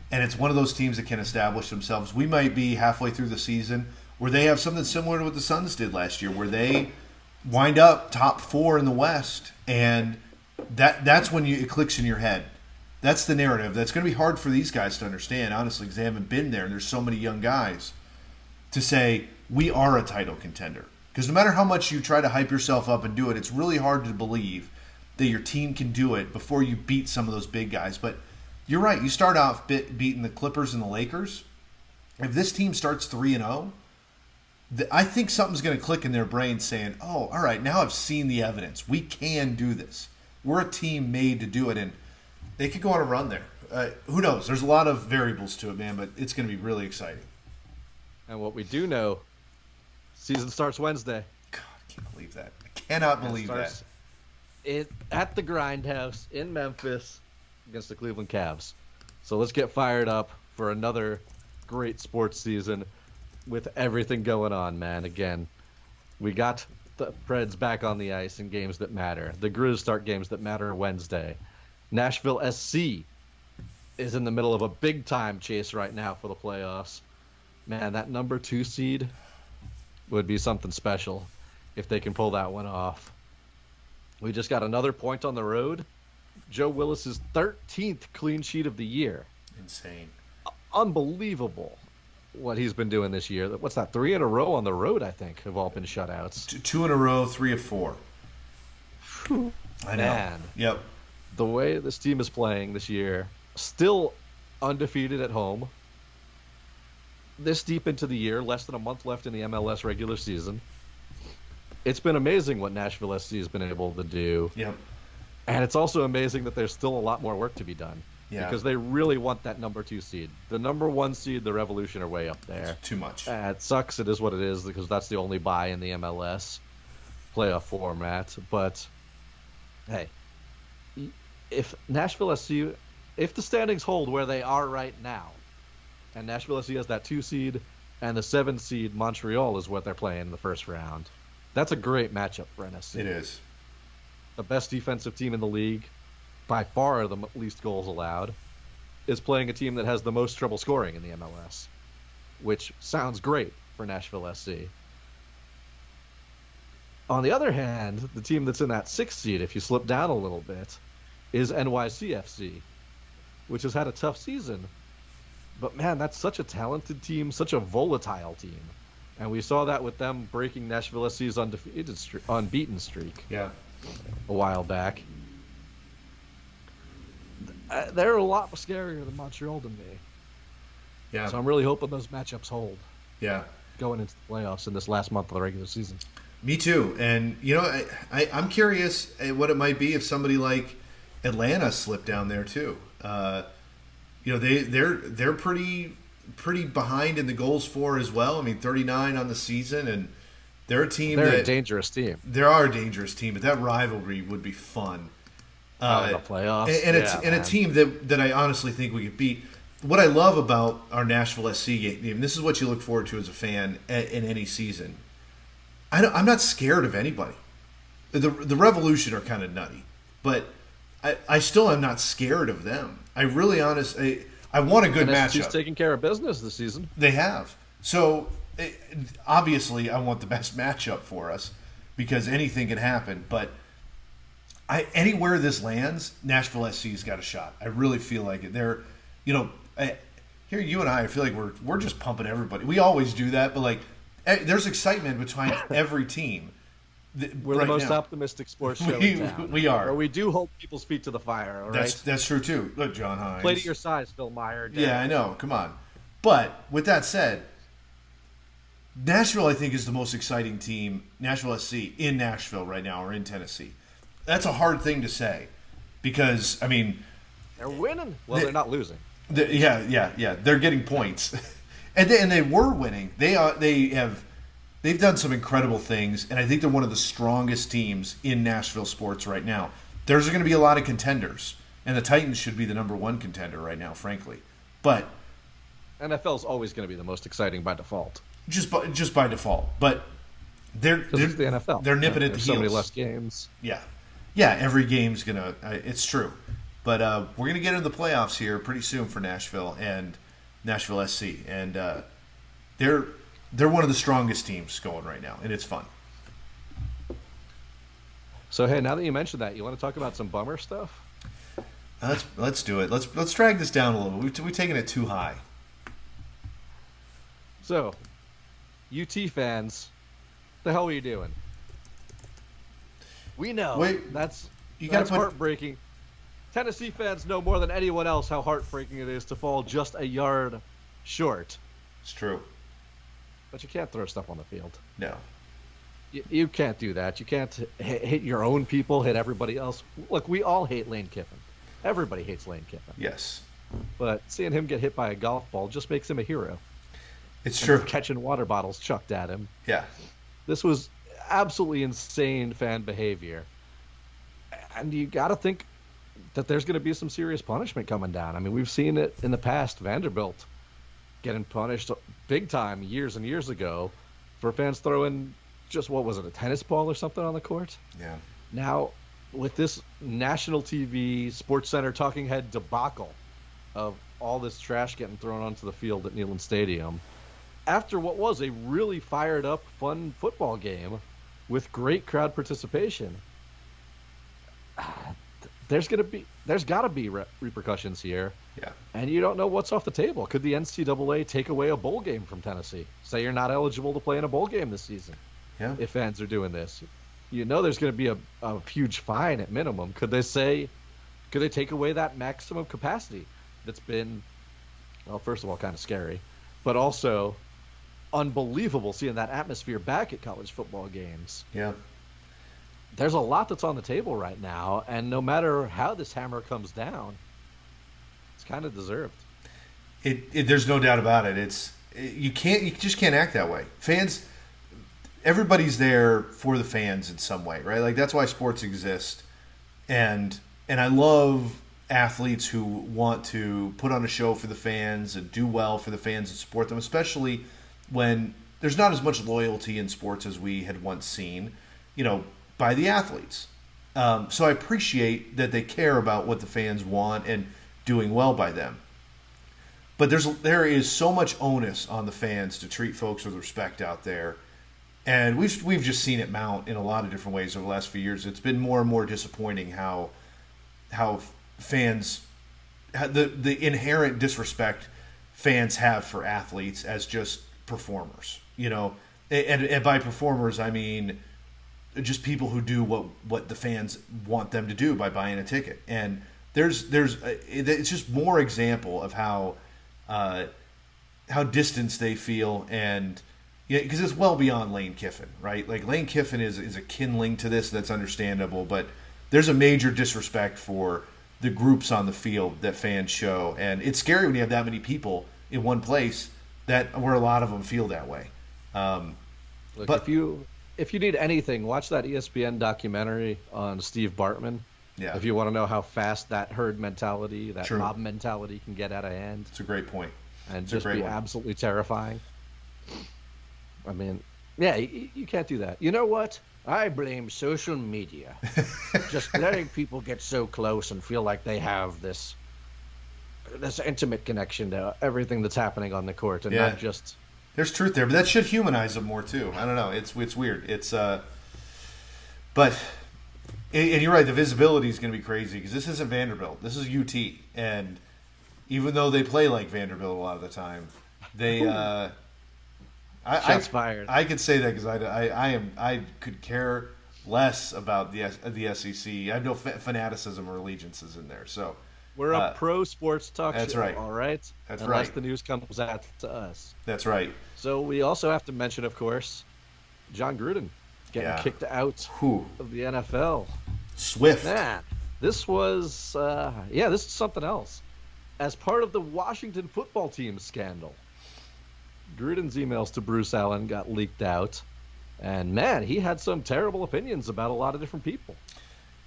and it's one of those teams that can establish themselves. We might be halfway through the season where they have something similar to what the Suns did last year, where they wind up top 4 in the West, and that's when it clicks in your head. That's the narrative. That's going to be hard for these guys to understand, honestly, because they haven't been there, and there's so many young guys, to say, we are a title contender. Because no matter how much you try to hype yourself up and do it, it's really hard to believe that your team can do it before you beat some of those big guys. But you're right. You start off beating the Clippers and the Lakers. If this team starts 3-0, I think something's going to click in their brain saying, oh, all right, now I've seen the evidence. We can do this. We're a team made to do it, and they could go on a run there. who knows? There's a lot of variables to it, man, but it's going to be really exciting. And what we do know, season starts Wednesday. God, I can't believe that. I cannot believe that. At the Grindhouse in Memphis against the Cleveland Cavs. So let's get fired up for another great sports season with everything going on, man. Again, we got the Preds back on the ice in games that matter. The Grizz start games that matter Wednesday. Nashville SC is in the middle of a big-time chase right now for the playoffs. Man, that number 2 seed would be something special if they can pull that one off. We just got another point on the road. Joe Willis's 13th clean sheet of the year. Insane. Unbelievable what he's been doing this year. What's that, 3 in a row on the road, I think, have all been shutouts. 2 in a row, 3 of 4. Whew. I know. Man. Yep. The way this team is playing this year, still undefeated at home. This deep into the year, less than a month left in the MLS regular season. It's been amazing what Nashville SC has been able to do. Yep. And it's also amazing that there's still a lot more work to be done. Yeah. Because they really want that number 2 seed. The number 1 seed, the Revolution, are way up there. It's too much. It sucks. It is what it is because that's the only bye in the MLS playoff format. But, hey, if Nashville SC, if the standings hold where they are right now, and Nashville SC has that 2 seed, and the 7 seed Montreal is what they're playing in the first round, that's a great matchup for NSC. It is. The best defensive team in the league, by far the least goals allowed, is playing a team that has the most trouble scoring in the MLS, which sounds great for Nashville SC. On the other hand, the team that's in that 6th seed, if you slip down a little bit, is NYCFC, which has had a tough season. But, man, that's such a talented team, such a volatile team. And we saw that with them breaking Nashville SC's unbeaten streak a while back. They're a lot scarier than Montreal to me. Yeah. So I'm really hoping those matchups hold. Yeah. Going into the playoffs in this last month of the regular season. Me too. And, you know, I'm curious what it might be if somebody like Atlanta slipped down there too. You know, they're pretty behind in the goals for as well. I mean, 39 on the season, and they're a team. They're a dangerous team. They are a dangerous team, but that rivalry would be fun. The playoffs, and a team that I honestly think we could beat. What I love about our Nashville SC game, this is what you look forward to as a fan in any season. I'm not scared of anybody. The Revolution are kind of nutty, but I still am not scared of them. I really honestly, I want a good matchup. She's taking care of business this season. They have. So obviously, I want the best matchup for us because anything can happen. But anywhere this lands, Nashville SC's got a shot. I really feel like it. They're, you know, here you and I feel like we're just pumping everybody. We always do that, but like there's excitement behind every team. We're right the most now. optimistic sports show in town. We are. Or we do hold people's feet to the fire, all right? That's true, too. Look, John Hines. Play to your size, Phil Meyer. Yeah, I know. Come on. But with that said, Nashville, I think, is the most exciting team, Nashville SC, in Nashville right now or in Tennessee. That's a hard thing to say because, I mean... They're winning. Well, they're not losing. Yeah. They're getting points. and they were winning. They've done some incredible things, and I think they're one of the strongest teams in Nashville sports right now. There's going to be a lot of contenders, and the Titans should be the number 1 contender right now, frankly. But NFL's always going to be the most exciting by default. Just by default. But they're it's the NFL. They're nipping at the heels. So many less games. Yeah, every game's gonna. It's true. But we're gonna get into the playoffs here pretty soon for Nashville and Nashville SC, and they're one of the strongest teams going right now, and it's fun. So, hey, now that you mentioned that, you want to talk about some bummer stuff? Let's do it. Let's drag this down a little bit. We've taken it too high. So, UT fans, the hell are you doing? We know that's heartbreaking. Tennessee fans know more than anyone else how heartbreaking it is to fall just a yard short. It's true. But you can't throw stuff on the field. No. You can't do that. You can't hit your own people, hit everybody else. Look, we all hate Lane Kiffin. Everybody hates Lane Kiffin. Yes. but seeing him get hit by a golf ball just makes him a hero. It's And true. catching water bottles chucked at him. Yeah. This was absolutely insane fan behavior. And you got to think that there's going to be some serious punishment coming down. I mean, we've seen it in the past. Vanderbilt getting punished big time years and years ago for fans throwing just, what was it, a tennis ball or something on the court? Yeah. Now, with this national TV, Sports Center talking head debacle of all this trash getting thrown onto the field at Neyland Stadium, after what was a really fired up, fun football game with great crowd participation, there's got to be repercussions here. Yeah. And you don't know what's off the table. Could the NCAA take away a bowl game from Tennessee? Say you're not eligible to play in a bowl game this season. Yeah. If fans are doing this, you know there's going to be a huge fine at minimum. Could they take away that maximum capacity that's been, well, first of all, kind of scary, but also unbelievable seeing that atmosphere back at college football games. Yeah. There's a lot that's on the table right now, and no matter how this hammer comes down, it's kind of deserved. There's no doubt about it. You just can't act that way. Fans, everybody's there for the fans in some way, right? Like, that's why sports exist. And I love athletes who want to put on a show for the fans and do well for the fans and support them, especially when there's not as much loyalty in sports as we had once seen, by the athletes. So I appreciate that they care about what the fans want and doing well by them. But there is so much onus on the fans to treat folks with respect out there. And we've just seen it mount in a lot of different ways over the last few years. It's been more and more disappointing how fans, the inherent disrespect fans have for athletes as just performers, and by performers I mean just people who do what the fans want them to do by buying a ticket. And it's just more example of how distanced they feel. And because it's well beyond Lane Kiffin, right? Like, Lane Kiffin is a kindling to this. That's understandable, but there's a major disrespect for the groups on the field that fans show. And it's scary when you have that many people in one place where a lot of them feel that way. Look, but if you need anything, watch that ESPN documentary on Steve Bartman. Yeah. If you want to know how fast that herd mentality, that True. mob mentality can get out of hand. It's a great point. And It's just be one. absolutely terrifying. I mean, yeah, you can't do that. You know what? I blame social media. Just letting people get so close and feel like they have this intimate connection to everything that's happening on the court, and not just... There's truth there, but that should humanize them more too. I don't know. It's weird. But you're right. The visibility is going to be crazy because this isn't Vanderbilt. This is UT, and even though they play like Vanderbilt a lot of the time, they. Shots fired. I could say that because I could care less about the SEC. I have no fanaticism or allegiances in there. So we're a pro sports talk that's show. Right. All right. That's Unless right. the news comes out to us. That's right. So we also have to mention, of course, John Gruden getting kicked out of the NFL. Swift. Man, this was this is something else. As part of the Washington football team scandal, Gruden's emails to Bruce Allen got leaked out, and man, he had some terrible opinions about a lot of different people.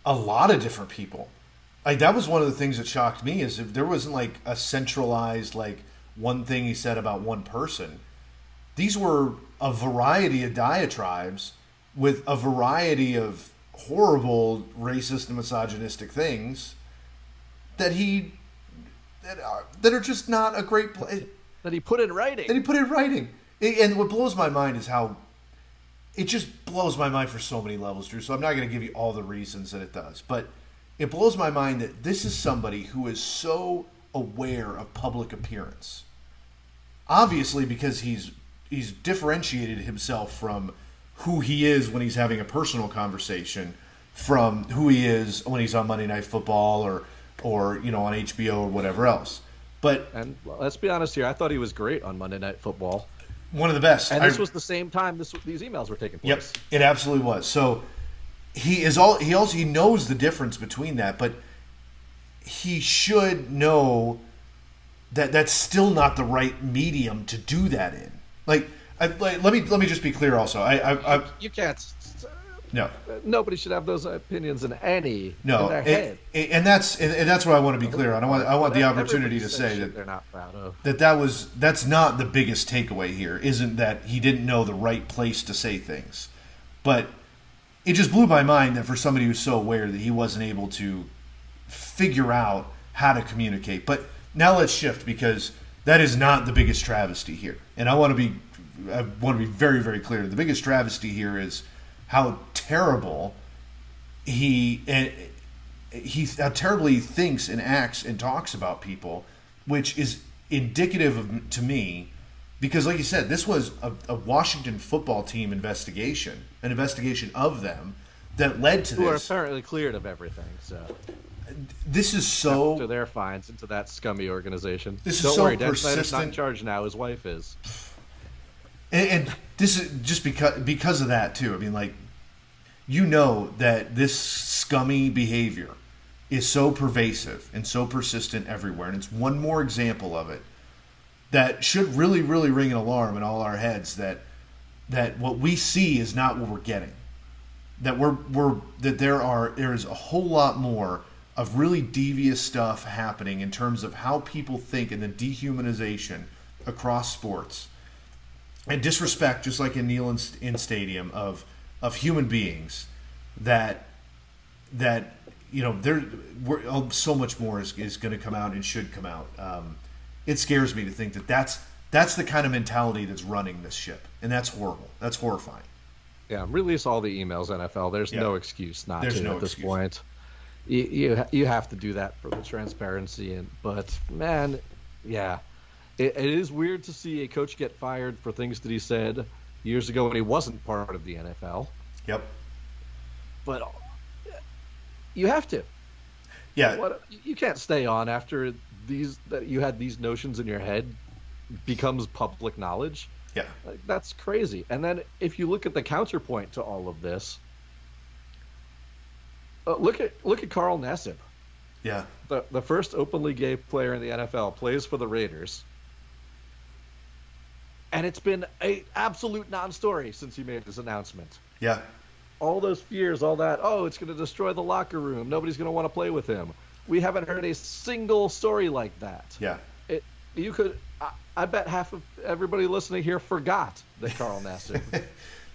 A lot of different people. Like, that was one of the things that shocked me, is if there wasn't like a centralized, like, one thing he said about one person. These were a variety of diatribes with a variety of horrible racist and misogynistic things that are just not a great place. That he put in writing. And what blows my mind is how it just blows my mind for so many levels, Drew. So I'm not going to give you all the reasons that it does, but it blows my mind that this is somebody who is so aware of public appearance. Obviously, because he's differentiated himself from who he is when he's having a personal conversation from who he is when he's on Monday Night Football or on HBO or whatever else. And let's be honest here, I thought he was great on Monday Night Football. One of the best. And this was the same time these emails were taking place. Yep, it absolutely was. So he knows the difference between that, but he should know that's still not the right medium to do that in. Let me just be clear. Also, you can't. No, nobody should have those opinions in no, their head. And that's what I want to be clear on. I want the opportunity to say that they're not proud of. That's not the biggest takeaway here. Isn't that he didn't know the right place to say things, but it just blew my mind that for somebody who's so aware that he wasn't able to figure out how to communicate. But now let's shift, because that is not the biggest travesty here, and I want to be very, very clear. The biggest travesty here is how terrible how terribly he thinks and acts and talks about people, which is indicative of, to me, because like you said, this was a Washington football team investigation, an investigation of them that led to this. Who are apparently cleared of everything, so this is so to their fines into that scummy organization. This Don't is so worry, Dan persistent. Snyder's not in charge now. His wife is. And this is just because of that too. I mean, like, you know that this scummy behavior is so pervasive and so persistent everywhere, and it's one more example of it that should really, really ring an alarm in all our heads that what we see is not what we're getting. That there is a whole lot more of really devious stuff happening in terms of how people think and the dehumanization across sports. And disrespect, just like in Neyland Stadium, of human beings, that so much more is going to come out and should come out. It scares me to think that's the kind of mentality that's running this ship, and that's horrible. That's horrifying. Yeah, release all the emails, NFL. There's no excuse not There's to no at this excuse. point. You have to do that for the transparency, but man, yeah. It is weird to see a coach get fired for things that he said years ago when he wasn't part of the NFL. Yep. But you have to. Yeah. You can't stay on after that you had these notions in your head becomes public knowledge. Yeah. Like, that's crazy. And then if you look at the counterpoint to all of this, look at Carl Nassib. Yeah. The first openly gay player in the NFL, plays for the Raiders. And it's been an absolute non-story since he made his announcement. Yeah. All those fears, all that, it's going to destroy the locker room. Nobody's going to want to play with him. We haven't heard a single story like that. Yeah. I bet half of everybody listening here forgot that Carl Nassib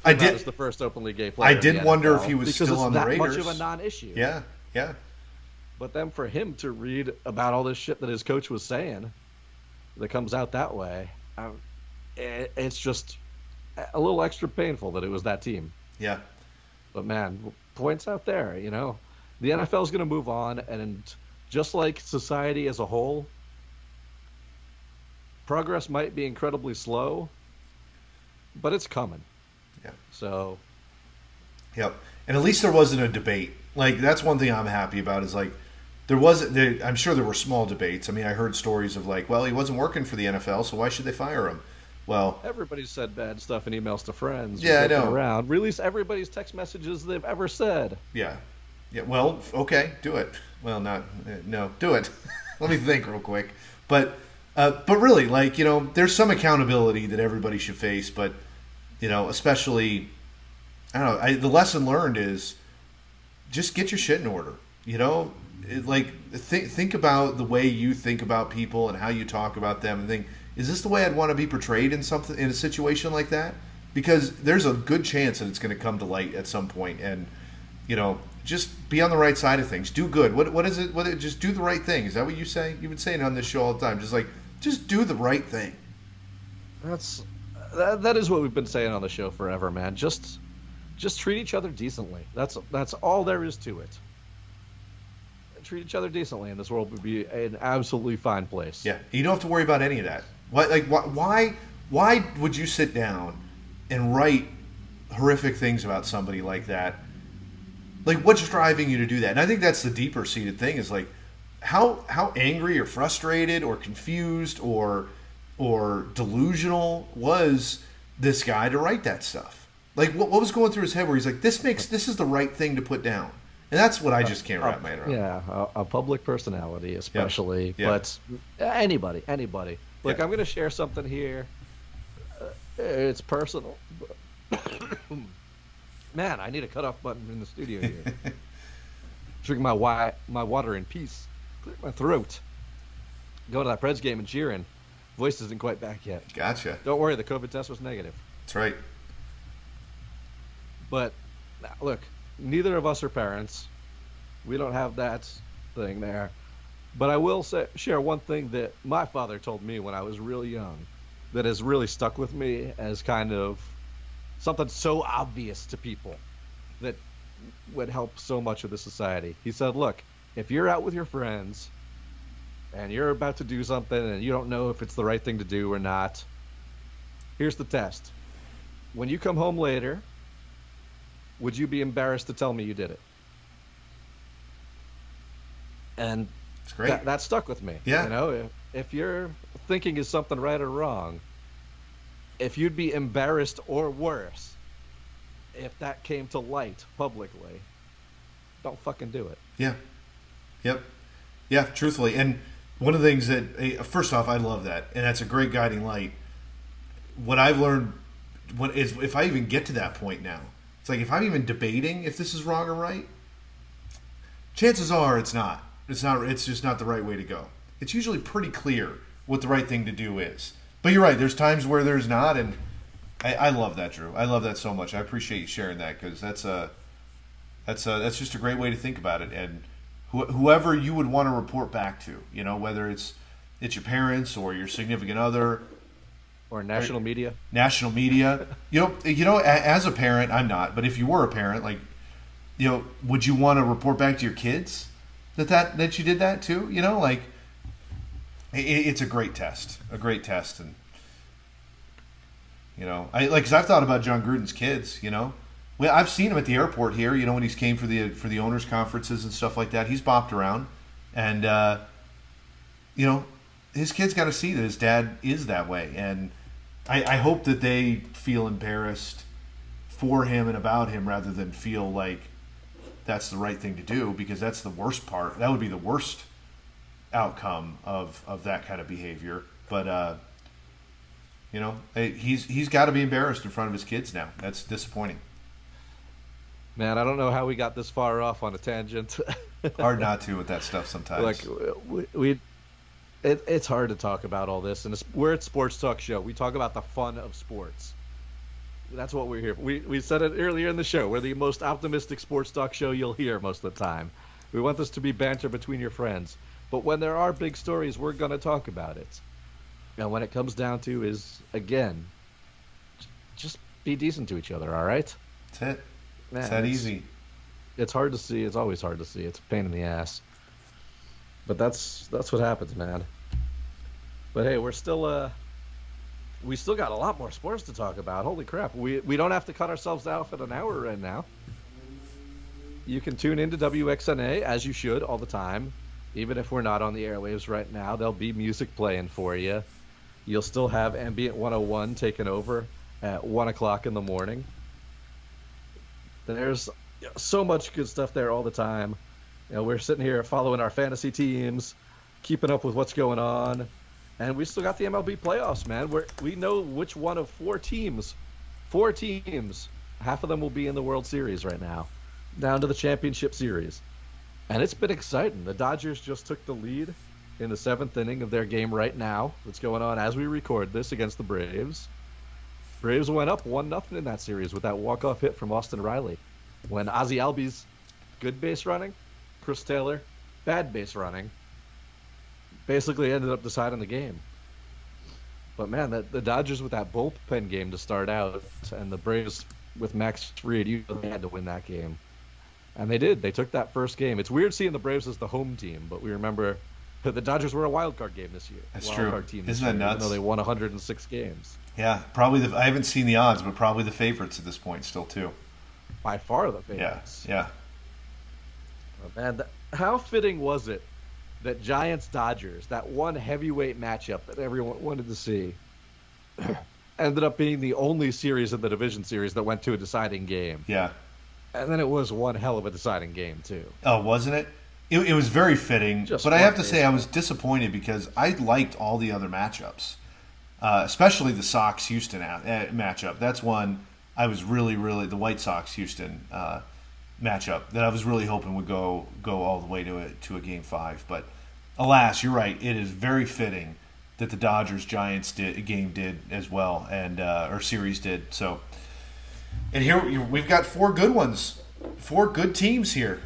was the first openly gay player. I did wonder if he was still on the Raiders. Because it's that much of a non-issue. Yeah, yeah. But then for him to read about all this shit that his coach was saying that comes out that way, it's just a little extra painful that it was that team. Yeah. But man, points out there, the NFL is going to move on, and just like society as a whole, progress might be incredibly slow, but it's coming. Yeah. So. Yep. And at least there wasn't a debate. Like, that's one thing I'm happy about is, like, I'm sure there were small debates. I mean, I heard stories of, like, well, he wasn't working for the NFL, so why should they fire him? Well, everybody's said bad stuff in emails to friends. Yeah, I know. Around. Release everybody's text messages they've ever said. Yeah. Yeah. Well, okay, do it. Well, no, do it. Let me think real quick. But really, like, there's some accountability that everybody should face. But, especially, I don't know. The lesson learned is just get your shit in order. Think about the way you think about people and how you talk about them, and think, is this the way I'd want to be portrayed in a situation like that? Because there's a good chance that it's going to come to light at some point, and just be on the right side of things. Do good. What is it? Just do the right thing. Is that what you say? You've been saying it on this show all the time. Just do the right thing. That is what we've been saying on the show forever, man. Just treat each other decently. That's all there is to it. Treat each other decently, and this world would be an absolutely fine place. Yeah, you don't have to worry about any of that. Why would you sit down and write horrific things about somebody like that? Like, what's driving you to do that? And I think that's the deeper seated thing is, like, how angry or frustrated or confused or delusional was this guy to write that stuff? Like, what was going through his head where he's like, this is the right thing to put down. And that's what I just can't wrap my head around. Yeah, a public personality, especially. Yeah. But anybody. Look, Yeah. I'm going to share something here. It's personal. Man, I need a cutoff button in the studio here. Drinking my water in peace. Clear my throat. Going to that Preds game and cheering. Voice isn't quite back yet. Gotcha. Don't worry, the COVID test was negative. That's right. But look, neither of us are parents. We don't have that thing there. But I will share one thing that my father told me when I was really young that has really stuck with me as kind of something so obvious to people that would help so much of the society. He said, look, if you're out with your friends and you're about to do something and you don't know if it's the right thing to do or not, here's the test. When you come home later, would you be embarrassed to tell me you did it? And It's great. that stuck with me. Yeah. You know, if your thinking is something right or wrong, if you'd be embarrassed or worse if that came to light publicly, don't fucking do it. Yeah. Yep. Yeah, truthfully. And one of the things that, first off, I love that. And that's a great guiding light. What I've learned is if I even get to that point now, it's like if I'm even debating if this is wrong or right, chances are it's not. It's just not the right way to go. It's usually pretty clear what the right thing to do is. But you're right, there's times where there's not, and I love that, Drew. I love that so much. I appreciate you sharing that because that's just a great way to think about it. And whoever you would want to report back to, you know, whether it's your parents or your significant other Or national media. National media. You know, as a parent, I'm not, but if you were a parent, like, you know, would you want to report back to your kids that you did that too? You know, like, it's a great test, and you know, because I've thought about John Gruden's kids. You know, well, I've seen him at the airport here. You know, when he's came for the owners' conferences and stuff like that, he's bopped around, and you know, his kids got to see that his dad is that way, and I hope that they feel embarrassed for him and about him rather than feel like that's the right thing to do, because that's the worst part. That would be the worst outcome of that kind of behavior. But you know, he's got to be embarrassed in front of his kids now. That's disappointing. Man, I don't know how we got this far off on a tangent. Hard not to with that stuff sometimes. Like it's hard to talk about all this, and we're at Sports Talk Show. We talk about the fun of sports. That's what we're here for. We said it earlier in the show. We're the most optimistic sports talk show you'll hear most of the time. We want this to be banter between your friends. But when there are big stories, we're going to talk about it. And when it comes down to is, again, just be decent to each other, all right? That's it. Man, it's that easy. It's hard to see. It's always hard to see. It's a pain in the ass. But that's what happens, man. But hey, we still got a lot more sports to talk about. Holy crap. We don't have to cut ourselves off at an hour right now. You can tune into WXNA, as you should, all the time. Even if we're not on the airwaves right now, there'll be music playing for you. You'll still have Ambient 101 taking over at 1 o'clock in the morning. There's so much good stuff there all the time. You know, we're sitting here following our fantasy teams, keeping up with what's going on. And we still got the MLB playoffs, man. We know which one of four teams, half of them will be in the World Series right now, down to the championship series. And it's been exciting. The Dodgers just took the lead in the 7th inning of their game right now. That's going on as we record this against the Braves. Braves went up 1-0 in that series with that walk-off hit from Austin Riley. When Ozzie Albies, good base running, Chris Taylor, bad base running, basically ended up deciding the game. But man, the Dodgers with that bullpen game to start out, and the Braves with Max Fried, they had to win that game. And they did. They took that first game. It's weird seeing the Braves as the home team, but we remember that the Dodgers were a wild card game this year. That's wild true. Card team Isn't that nuts? Even though they won 106 games. Yeah, probably. I haven't seen the odds, but probably the favorites at this point still too. By far the favorites. Yeah. Oh, man, how fitting was it that Giants-Dodgers, that one heavyweight matchup that everyone wanted to see, ended up being the only series in the division series that went to a deciding game. Yeah. And then it was one hell of a deciding game too. Oh, wasn't it? It was very fitting, Just but I have to one say I was disappointed because I liked all the other matchups, especially the Sox Houston matchup. That's one I was really the White Sox Houston matchup that I was really hoping would go all the way to a game 5. But alas, you're right. It is very fitting that the Dodgers Giants game did as well, and or series did. So, and here we've got 4 good ones, 4 good teams here.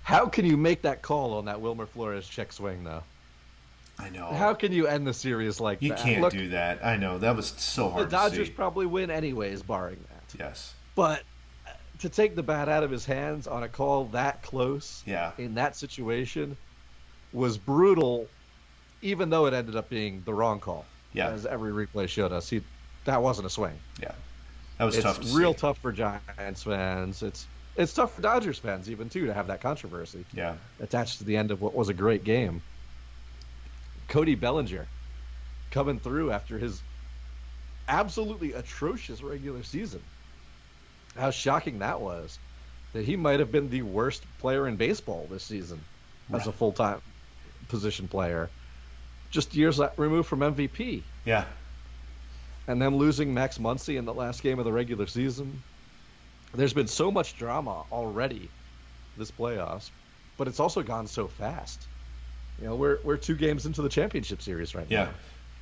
How can you make that call on that Wilmer Flores check swing, though? I know. How can you end the series like You that? can't Look, do that. I know. That was so hard the Dodgers to see. probably win anyways, barring that. Yes. But to take the bat out of his hands on a call that close Yeah. in that situation was brutal, even though it ended up being the wrong call. Yeah. As every replay showed us, that wasn't a swing. Yeah. That was tough to It's real see. tough for Giants fans. It's tough for Dodgers fans even too to have that controversy Yeah. attached to the end of what was a great game. Cody Bellinger coming through after his absolutely atrocious regular season. How shocking that was, that he might have been the worst player in baseball this season as a full-time position player, just years removed from MVP. Yeah. And them losing Max Muncy in the last game of the regular season. There's been so much drama already this playoffs, but it's also gone so fast. You know, we're 2 games into the championship series right Yeah.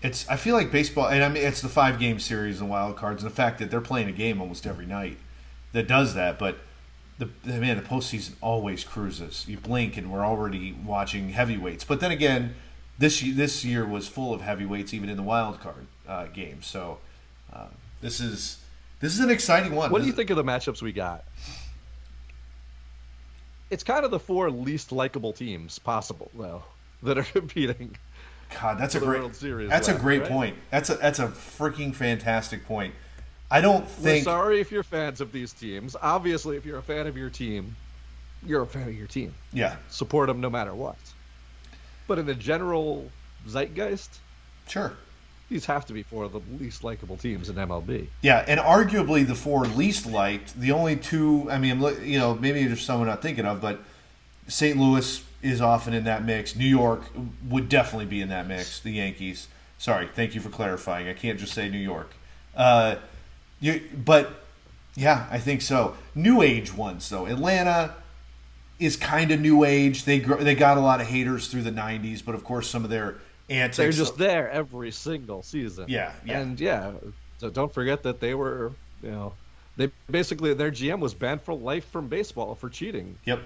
now. I feel like baseball, and I mean, it's the 5-game series and wild cards, and the fact that they're playing a game almost every night that does that. But the postseason always cruises. You blink, and we're already watching heavyweights. But then again, this year was full of heavyweights, even in the wild card games. So this is an exciting one. What do you think of the matchups we got? It's kind of the 4 least likable teams possible, though, that are competing. God, that's for a the great. World Series That's a left, great right? point. That's a freaking fantastic point. I don't We're think. sorry if you're fans of these teams. Obviously, if you're a fan of your team, you're a fan of your team. Yeah, Support them no matter what. But in the general zeitgeist, sure. these have to be 4 of the least likable teams in MLB. Yeah, and arguably the 4 least liked. The only 2. I mean, maybe there's some I'm not thinking of, but St. Louis is often in that mix. New York would definitely be in that mix. The Yankees. Sorry, thank you for clarifying. I can't just say New York. But yeah, I think so. New age ones though. Atlanta is kind of new age. They got a lot of haters through the '90s, but of course some of their antics. They're just there every single season. Yeah. And so don't forget that they were, they basically, their GM was banned for life from baseball for cheating. Yep.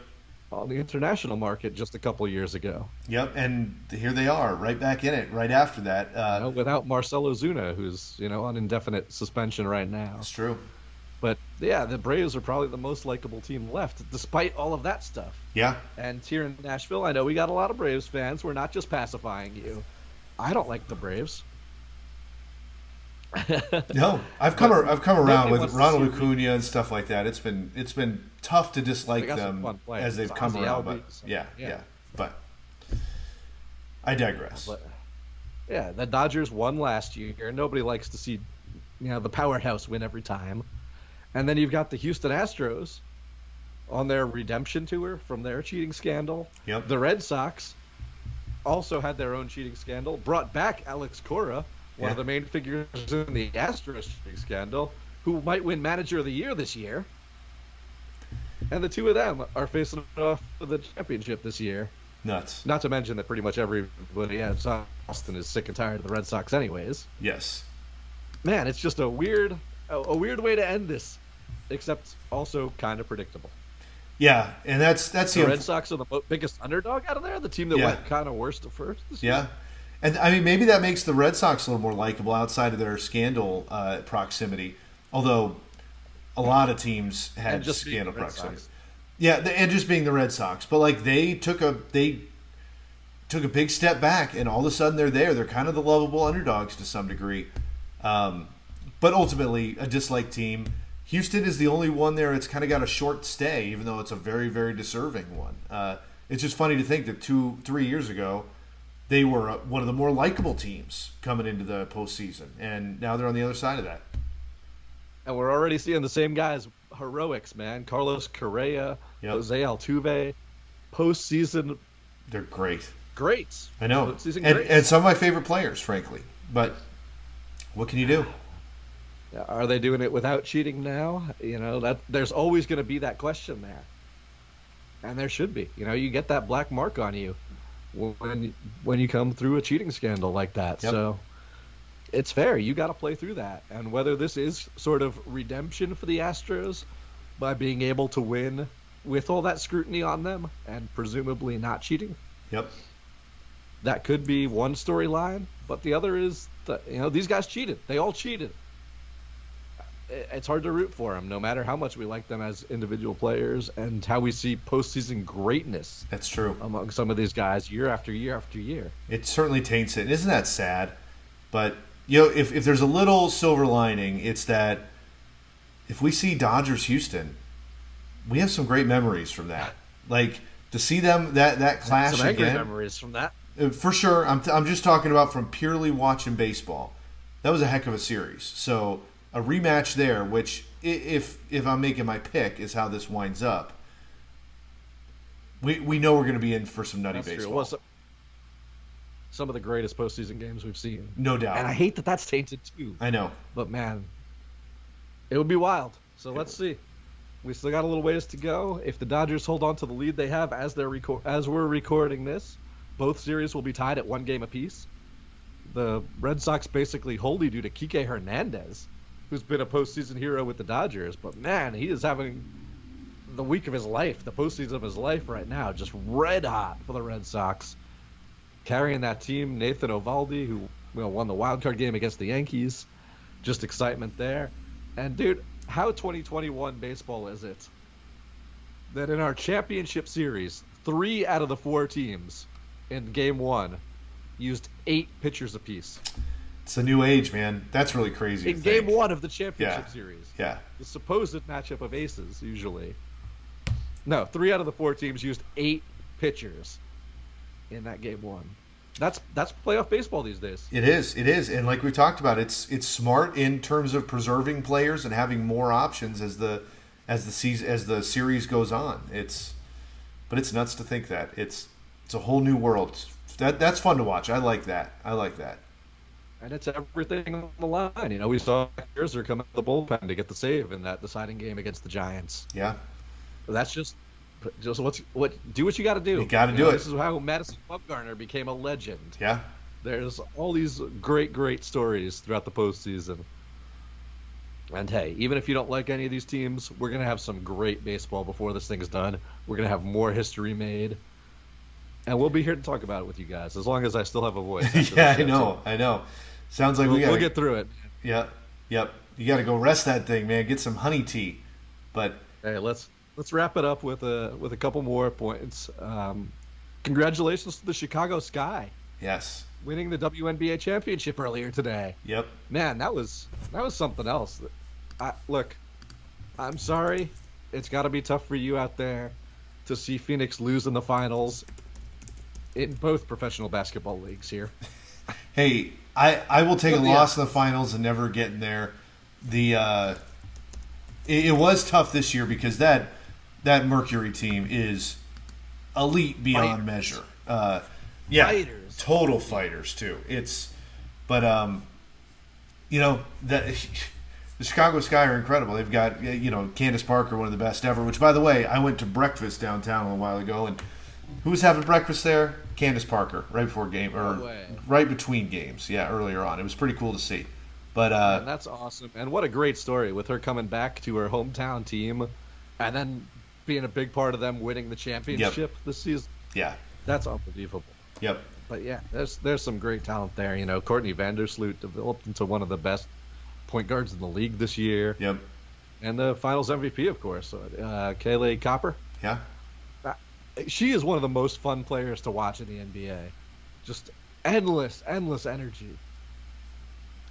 On the international market just a couple of years ago. Yep, and here they are, right back in it, right after that. Without Marcelo Zuna, who's on indefinite suspension right now. That's true. But yeah, the Braves are probably the most likable team left, despite all of that stuff. Yeah. And here in Nashville, I know we got a lot of Braves fans. We're not just pacifying you. I don't like the Braves. No, I've come around with wants to Ronald see- Acuna and stuff like that. It's been tough to dislike They got some them fun players. as they've It's come Ozzie around. Albies. But yeah. Yeah. But I digress. But, yeah, the Dodgers won last year. Nobody likes to see, the powerhouse win every time. And then you've got the Houston Astros on their redemption tour from their cheating scandal. Yep. The Red Sox also had their own cheating scandal, brought back Alex Cora, one of the main figures in the Astros cheating scandal, who might win Manager of the Year this year. And the 2 of them are facing off for the championship this year. Nuts. Not to mention that pretty much everybody at Boston is sick and tired of the Red Sox anyways. Yes. Man, it's just a weird way to end this, except also kind of predictable. Yeah, and that's The Red Sox are the biggest underdog out of there, the team that went kind of worst at first this year. Yeah. And I mean, maybe that makes the Red Sox a little more likable outside of their scandal proximity. Although a lot of teams had And just being scandal the Red proximity. Sox. Yeah, and just being the Red Sox, but like they took a big step back, and all of a sudden they're there. They're kind of the lovable underdogs to some degree, but ultimately a disliked team. Houston is the only one there. It's kind of got a short stay, even though it's a very, very deserving one. It's just funny to think that 2-3 years ago they were one of the more likable teams coming into the postseason, and now they're on the other side of that. And we're already seeing the same guys, heroics, man. Carlos Correa, Yep. Jose Altuve, postseason They're great. greats. I know. Postseason And, greats. and some of my favorite players, frankly. But what can you do? Are they doing it without cheating now? That there's always going to be that question there. And there should be. You get that black mark on you when you come through a cheating scandal like that. Yep. So it's fair. You got to play through that. And whether this is sort of redemption for the Astros by being able to win with all that scrutiny on them and presumably not cheating, Yep. that could be one storyline. But the other is that, these guys cheated. They all cheated. It's hard to root for them, no matter how much we like them as individual players and how we see postseason greatness. That's true. Among some of these guys year after year after year. It certainly taints it. Isn't that sad? But, if there's a little silver lining, it's that if we see Dodgers-Houston, we have some great memories from that. Like, to see them, that clash Some angry again. memories from that. For sure. I'm just talking about from purely watching baseball. That was a heck of a series. So a rematch there, which if I'm making my pick, is how this winds up. We know we're going to be in for some nutty That's baseball. true. Well, some of the greatest postseason games we've seen. No doubt. And I hate that that's tainted too. I know. But man, it would be wild. So let's see. We still got a little ways to go. If the Dodgers hold on to the lead they have as we're recording this, both series will be tied at 1 game apiece. The Red Sox basically wholly due to Kike Hernandez, who's been a postseason hero with the Dodgers. But man, he is having the week of his life, the postseason of his life right now, just red hot for the Red Sox. Carrying that team, Nathan Eovaldi, who won the wild card game against the Yankees. Just excitement there. And dude, how 2021 baseball is it that in our championship series, 3 out of the 4 teams in game 1 used 8 pitchers apiece? It's a new age, man. That's really crazy. In game 1 of the championship series. Yeah. The supposed matchup of aces, usually. No, 3 out of the 4 teams used 8 pitchers in that game 1. That's playoff baseball these days. It is, and like we talked about, it's smart in terms of preserving players and having more options as the series goes on. But it's nuts to think that it's a whole new world. That's fun to watch. I like that. And it's everything on the line. We saw Scherzer come out of the bullpen to get the save in that deciding game against the Giants. Yeah. That's just do what you got to do. You got to do it. This is how Madison Bumgarner became a legend. Yeah. There's all these great stories throughout the postseason. And hey, even if you don't like any of these teams, we're gonna have some great baseball before this thing is done. We're gonna have more history made, and we'll be here to talk about it with you guys as long as I still have a voice. Yeah, I know. Sounds like we'll get through it. Yeah, yep. You got to go rest that thing, man. Get some honey tea. But hey, let's wrap it up with a couple more points. Congratulations to the Chicago Sky. Yes. Winning the WNBA championship earlier today. Yep. Man, that was something else. Look, I'm sorry. It's got to be tough for you out there to see Phoenix lose in the finals in both professional basketball leagues here. Hey, I will take a loss in the finals and never get in there. It was tough this year because that Mercury team is elite beyond measure. Yeah, fighters. Total fighters too. The Chicago Sky are incredible. They've got Candace Parker, one of the best ever. Which, by the way, I went to breakfast downtown a little while ago, and who was having breakfast there? Candace Parker, right before game right between games. Yeah, earlier on. It was pretty cool to see. But and that's awesome, and what a great story with her coming back to her hometown team, and then being a big part of them winning the championship this season. Yeah, that's unbelievable. Yep. But yeah, there's some great talent there. Courtney Vandersloot developed into one of the best point guards in the league this year. Yep. And the Finals MVP, of course, Kayleigh Copper. Yeah. She is one of the most fun players to watch in the NBA. Just endless energy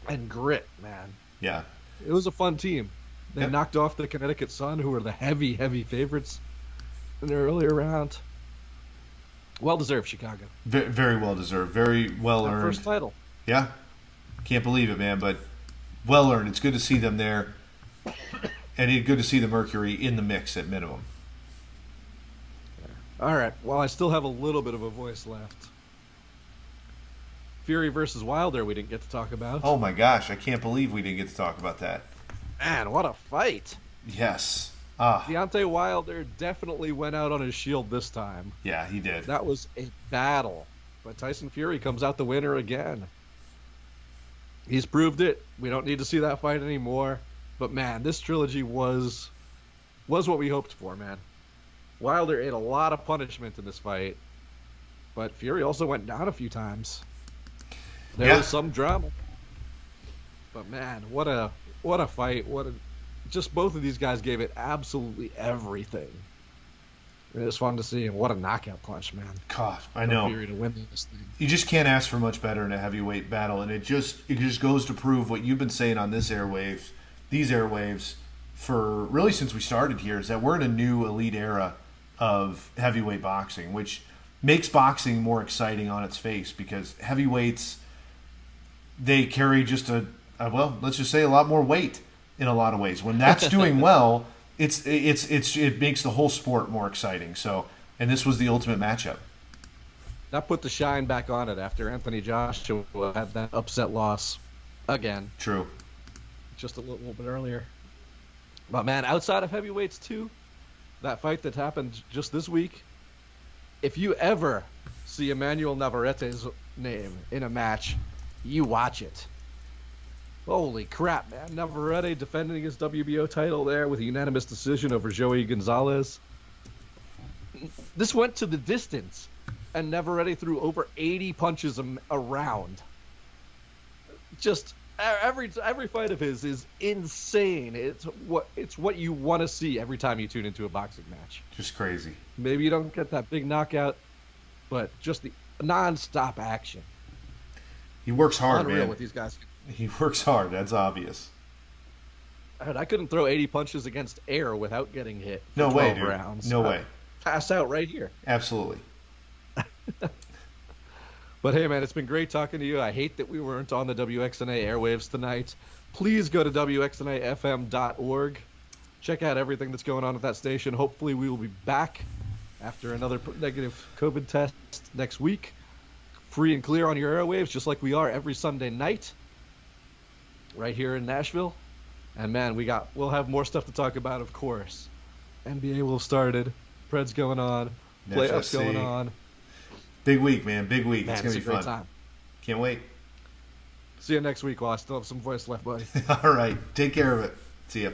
and grit, man. Yeah. It was a fun team. They knocked off the Connecticut Sun, who were the heavy favorites in the earlier round. Well deserved, Chicago. Very well deserved. Very well earned. First title. Yeah. Can't believe it, man, but well earned. It's good to see them there. And it's good to see the Mercury in the mix at minimum. All right. Well, I still have a little bit of a voice left. Fury versus Wilder we didn't get to talk about. Oh my gosh, I can't believe we didn't get to talk about that. Man, what a fight. Yes. Deontay Wilder definitely went out on his shield this time. Yeah, he did. That was a battle. But Tyson Fury comes out the winner again. He's proved it. We don't need to see that fight anymore. But man, this trilogy was what we hoped for, man. Wilder ate a lot of punishment in this fight. But Fury also went down a few times. There was some drama. But man, what a fight. Just both of these guys gave it absolutely everything. It was fun to see, and what a knockout punch, man! God, I know. Fury to win this thing. You just can't ask for much better in a heavyweight battle, and it just goes to prove what you've been saying on these airwaves, for really since we started here, is that we're in a new elite era of heavyweight boxing, which makes boxing more exciting on its face, because heavyweights, they carry just let's just say a lot more weight in a lot of ways. When that's doing well, it makes the whole sport more exciting. So, and this was the ultimate matchup. That put the shine back on it after Anthony Joshua had that upset loss again. True. Just a little bit earlier. But man, outside of heavyweights too, that fight that happened just this week, if you ever see Emmanuel Navarrete's name in a match, you watch it. Holy crap, man. Navarrete defending his WBO title there with a unanimous decision over Joey Gonzalez. This went to the distance, and Navarrete threw over 80 punches around. Just every fight of his is insane. It's what you want to see every time you tune into a boxing match. Just crazy. Maybe you don't get that big knockout, but just the non-stop action. He works hard, Unreal man. With these guys. He works hard. That's obvious. I couldn't throw 80 punches against air without getting hit. No way, 12 dude. rounds. No way. Pass out right here. Absolutely. But hey, man, it's been great talking to you. I hate that we weren't on the WXNA airwaves tonight. Please go to WXNAFM.org. Check out everything that's going on at that station. Hopefully we will be back after another negative COVID test next week. Free and clear on your airwaves, just like we are every Sunday night. Right here in Nashville. And man, we'll have more stuff to talk about, of course. NBA will have started. Preds going on. Playoffs going on. Big week, man. Big week. Man, it's going to be fun. Great time. Can't wait. See you next week while I still have some voice left, buddy. All right. Take care of it. See ya.